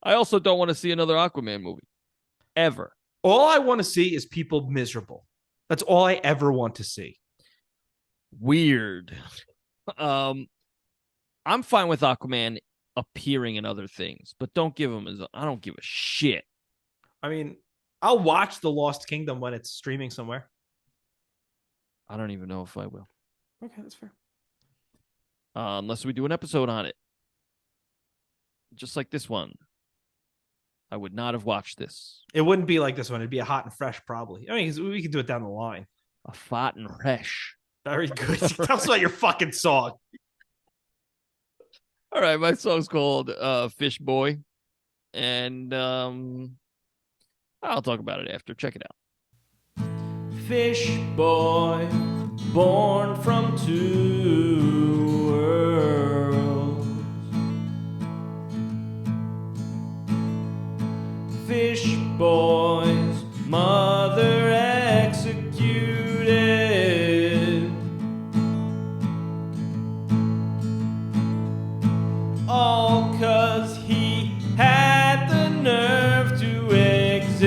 I also don't want to see another Aquaman movie. Ever. All I want to see is people miserable. That's all I ever want to see. Weird. I'm fine with Aquaman appearing in other things, but don't give him I don't give a shit. I mean, I'll watch The Lost Kingdom when it's streaming somewhere. I don't even know if I will. Okay, that's fair. Unless we do an episode on it. just like this one, I would not have watched this. It wouldn't be like this one. It'd be a hot and fresh, probably. I mean, we could do it down the line. A fat and fresh. Very good. Tell us about your fucking song. All right, my song's called Fishboy. And I'll talk about it after. Check it out. Fishboy, born from two worlds. Fishboy's mother executed. All 'cause he had the nerve to exist.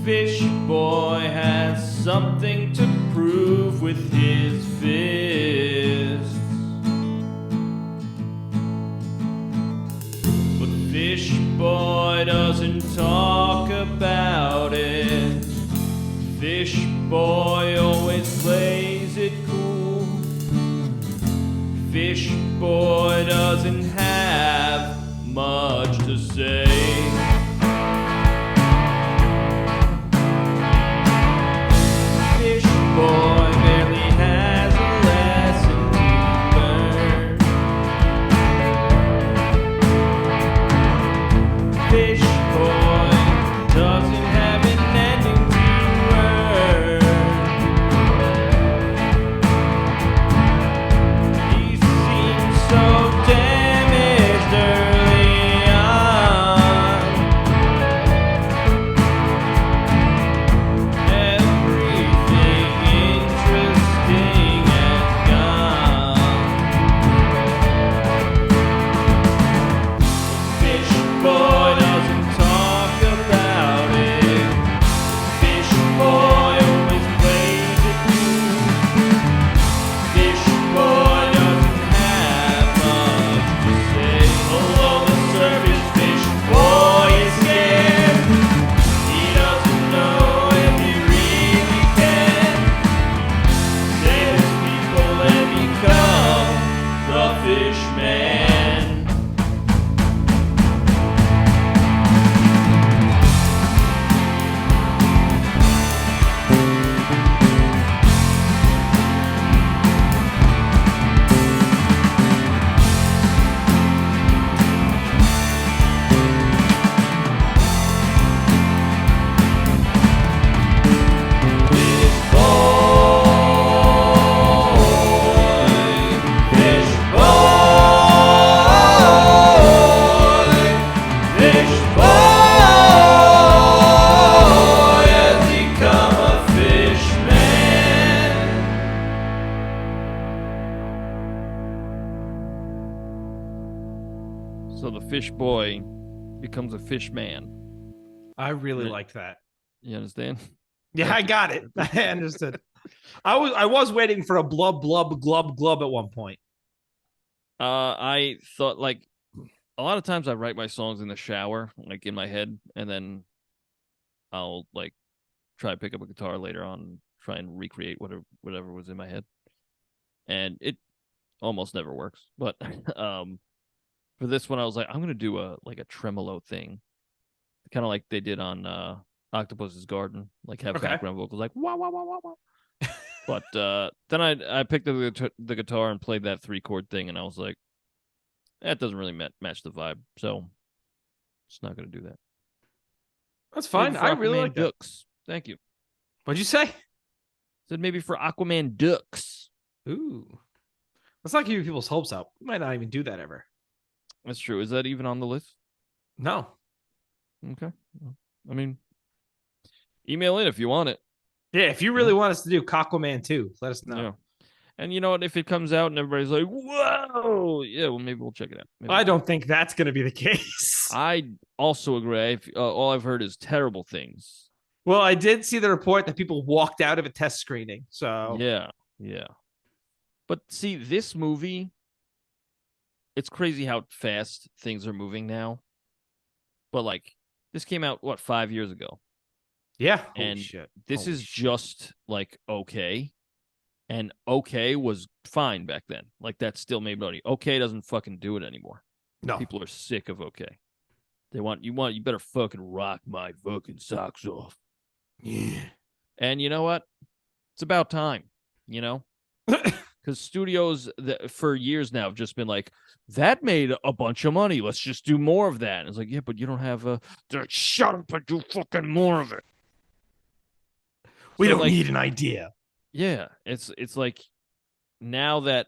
Fishboy has something to prove with his fists. But Fishboy doesn't talk about it. Fishboy always plays it cool. Fishboy doesn't have much to say. Fishboy barely has a lesson to learn. Fishboy doesn't have an ending to earn. He seems so damaged early on. Everything interesting has gone. Fishboy doesn't talk about it. Fishboy always plays it cool. Fishboy doesn't have much to say. Below the surface, Fishboy is scared. He doesn't know if he really can save his people and become the Fishman. So the fish boy becomes a fish man. I really Yeah. liked that. You understand? Yeah, I got it. I understood. I was waiting for a blub blub glub glub at one point. I thought like a lot of times I write my songs in the shower, like in my head, and then I'll like try to pick up a guitar later on, and try and recreate whatever was in my head, and it almost never works. But for this one, I was like, I'm gonna do a tremolo thing, kind of like they did on Octopus's Garden, like have Okay. background vocals like wah wah wah wah wah. But then I picked up the guitar and played that 3-chord thing, and I was like, that doesn't really match the vibe, so it's not going to do that. That's fine. Maybe for I really Aquaman like that. Dukes. Thank you. What'd you say? Said maybe for Aquaman Dukes. Ooh. Let's not give people's hopes up. We might not even do that ever. That's true. Is that even on the list? No. Okay. I mean, email in if you want it. Yeah, if you really want us to do Aquaman 2, let us know. Yeah. And you know what? If it comes out and everybody's like, whoa, yeah, well, maybe we'll check it out. Maybe I don't think that's going to be the case. I also agree. All I've heard is terrible things. Well, I did see the report that people walked out of a test screening. So Yeah. But see, this movie, it's crazy how fast things are moving now. But like, this came out, 5 years ago? yeah. And Holy shit. This Holy is shit. just like okay. And OK was fine back then. Like, that still made money. OK doesn't fucking do it anymore. No. People are sick of OK. You better fucking rock my fucking socks off. Yeah. And you know what? It's about time, you know? Because studios for years now have just been like, that made a bunch of money. Let's just do more of that. And it's like, yeah, but you don't have shut up and do fucking more of it. We So, don't like, need an idea. Yeah, it's like now that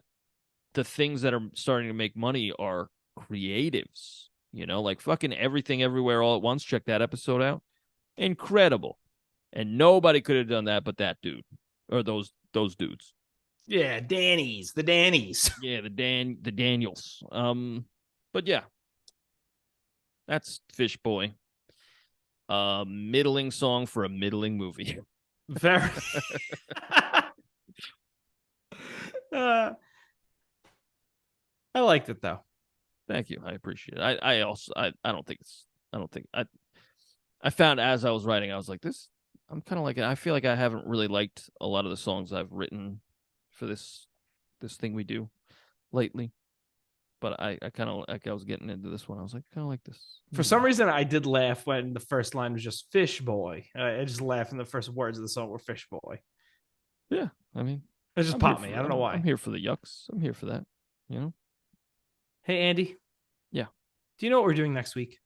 the things that are starting to make money are creatives, you know, like fucking Everything Everywhere All at Once. Check that episode out. Incredible. And nobody could have done that but that dude or those dudes. Yeah, the Dannies. Yeah, the Daniels. But yeah. That's Fishboy. Middling song for a middling movie. Very. I liked it though. Thank you. I appreciate it. I found as I was writing, I was like, I'm kind of like, I feel like I haven't really liked a lot of the songs I've written for this thing we do lately. But I kind of like, I was getting into this one. I was like, kind of like this. For some reason, I did laugh when the first line was just Fishboy. I just laughed when the first words of the song were Fishboy. Yeah. I mean, it just popped me. I don't know why. I'm here for the yucks. I'm here for that. You know? Hey, Andy. Yeah. Do you know what we're doing next week?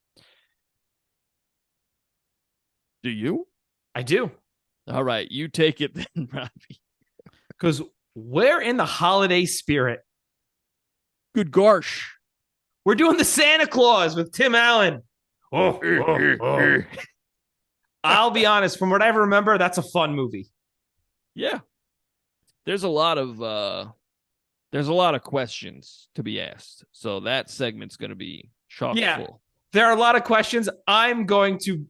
Do you? I do. All right. You take it then, Robbie. Because we're in the holiday spirit. Good gosh. We're doing the Santa Claus with Tim Allen. Oh. I'll be honest, from what I remember, that's a fun movie. Yeah. There's a lot of questions to be asked. So that segment's going to be chock full. There are a lot of questions. I'm going to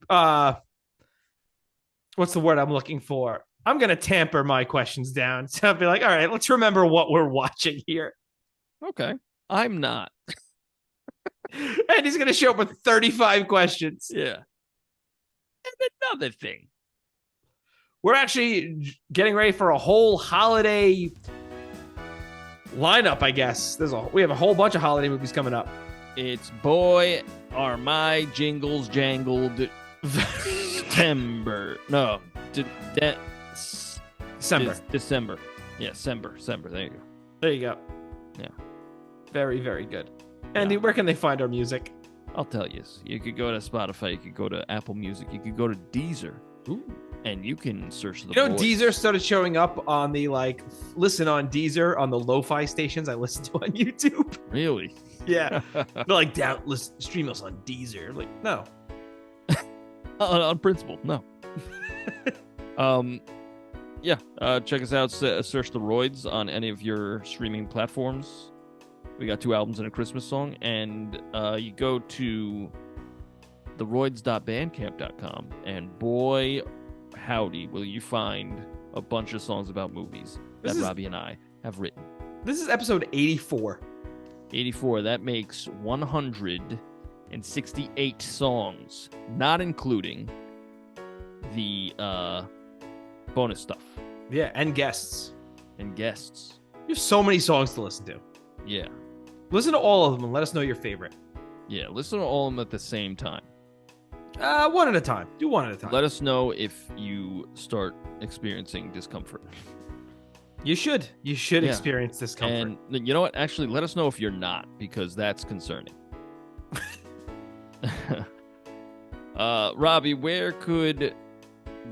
what's the word I'm looking for? I'm going to tamper my questions down. So I'll be like, all right, let's remember what we're watching here. Okay. I'm not. And he's going to show up with 35 questions. Yeah. And another thing. We're actually getting ready for a whole holiday lineup, I guess. We have a whole bunch of holiday movies coming up. It's Boy Are My Jingles Jangled September. No. December. December. Yeah, December. There you go. There you go. Yeah. Very, very good. Andy, where can they find our music? I'll tell you. You could go to Spotify. You could go to Apple Music. You could go to Deezer. Ooh. And you can search the Voice. Deezer started showing up on the, listen on Deezer on the lo-fi stations I listen to on YouTube. Really? Yeah. They're like, stream us on Deezer. I'm like, no. on principle, no. Yeah. Check us out. Search the Royds on any of your streaming platforms. We got 2 albums and a Christmas song. And you go to theroids.bandcamp.com, and boy, howdy, will you find a bunch of songs about movies that Robbie and I have written. This is episode 84. 84. That makes 168 songs, not including the bonus stuff. Yeah, and guests. You have so many songs to listen to. Yeah. Listen to all of them and let us know your favorite. Yeah, listen to all of them at the same time. One at a time. Do one at a time. Let us know if you start experiencing discomfort. You should. You should experience discomfort. And you know what? Actually, let us know if you're not, because that's concerning. Robbie, where could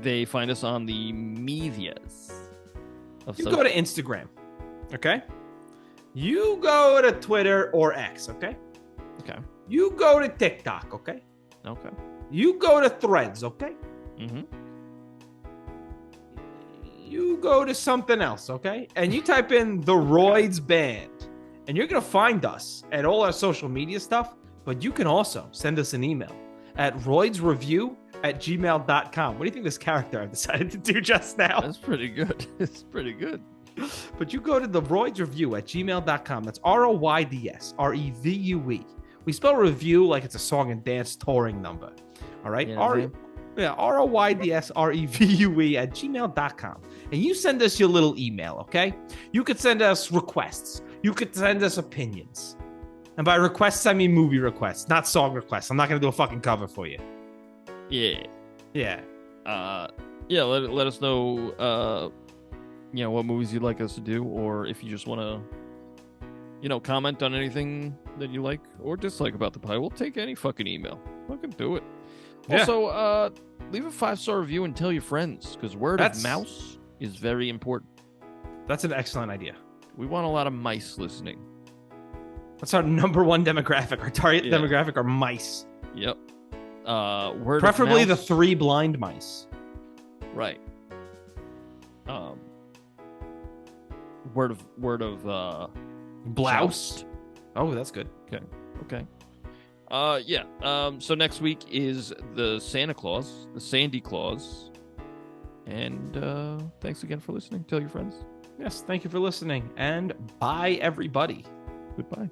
they find us on the medias? You go to Instagram. Okay? You go to Twitter or X. Okay? Okay. You go to TikTok. Okay? Okay. You go to Threads, okay? Mm-hmm. You go to something else, okay? And you type in the Royds Band, and you're going to find us at all our social media stuff, but you can also send us an email at roydsrevue@gmail.com. What do you think this character I've decided to do just now? That's pretty good. It's pretty good. But you go to the roydsrevue@gmail.com. That's ROYDS REVUE. We spell review like it's a song and dance touring number. All right. Yeah, Yeah, ROYDSREVUE at gmail.com. And you send us your little email, okay? You could send us requests. You could send us opinions. And by requests, I mean movie requests, not song requests. I'm not going to do a fucking cover for you. Yeah. Yeah. Let us know, what movies you'd like us to do, or if you just want to, comment on anything that you like or dislike about the pie. We'll take any fucking email. Fucking do it. Yeah. Also, leave a 5-star review and tell your friends, because word of mouth is very important. That's an excellent idea. We want a lot of mice listening. That's our number one demographic. Our target demographic are mice. Yep. Word Preferably of the mouse. 3 blind mice. Right. Word of Bloused. Oh, that's good. Okay. So next week is the Santa Claus, the Sandy Claus. And thanks again for listening. Tell your friends. Yes, thank you for listening. And bye, everybody. Goodbye.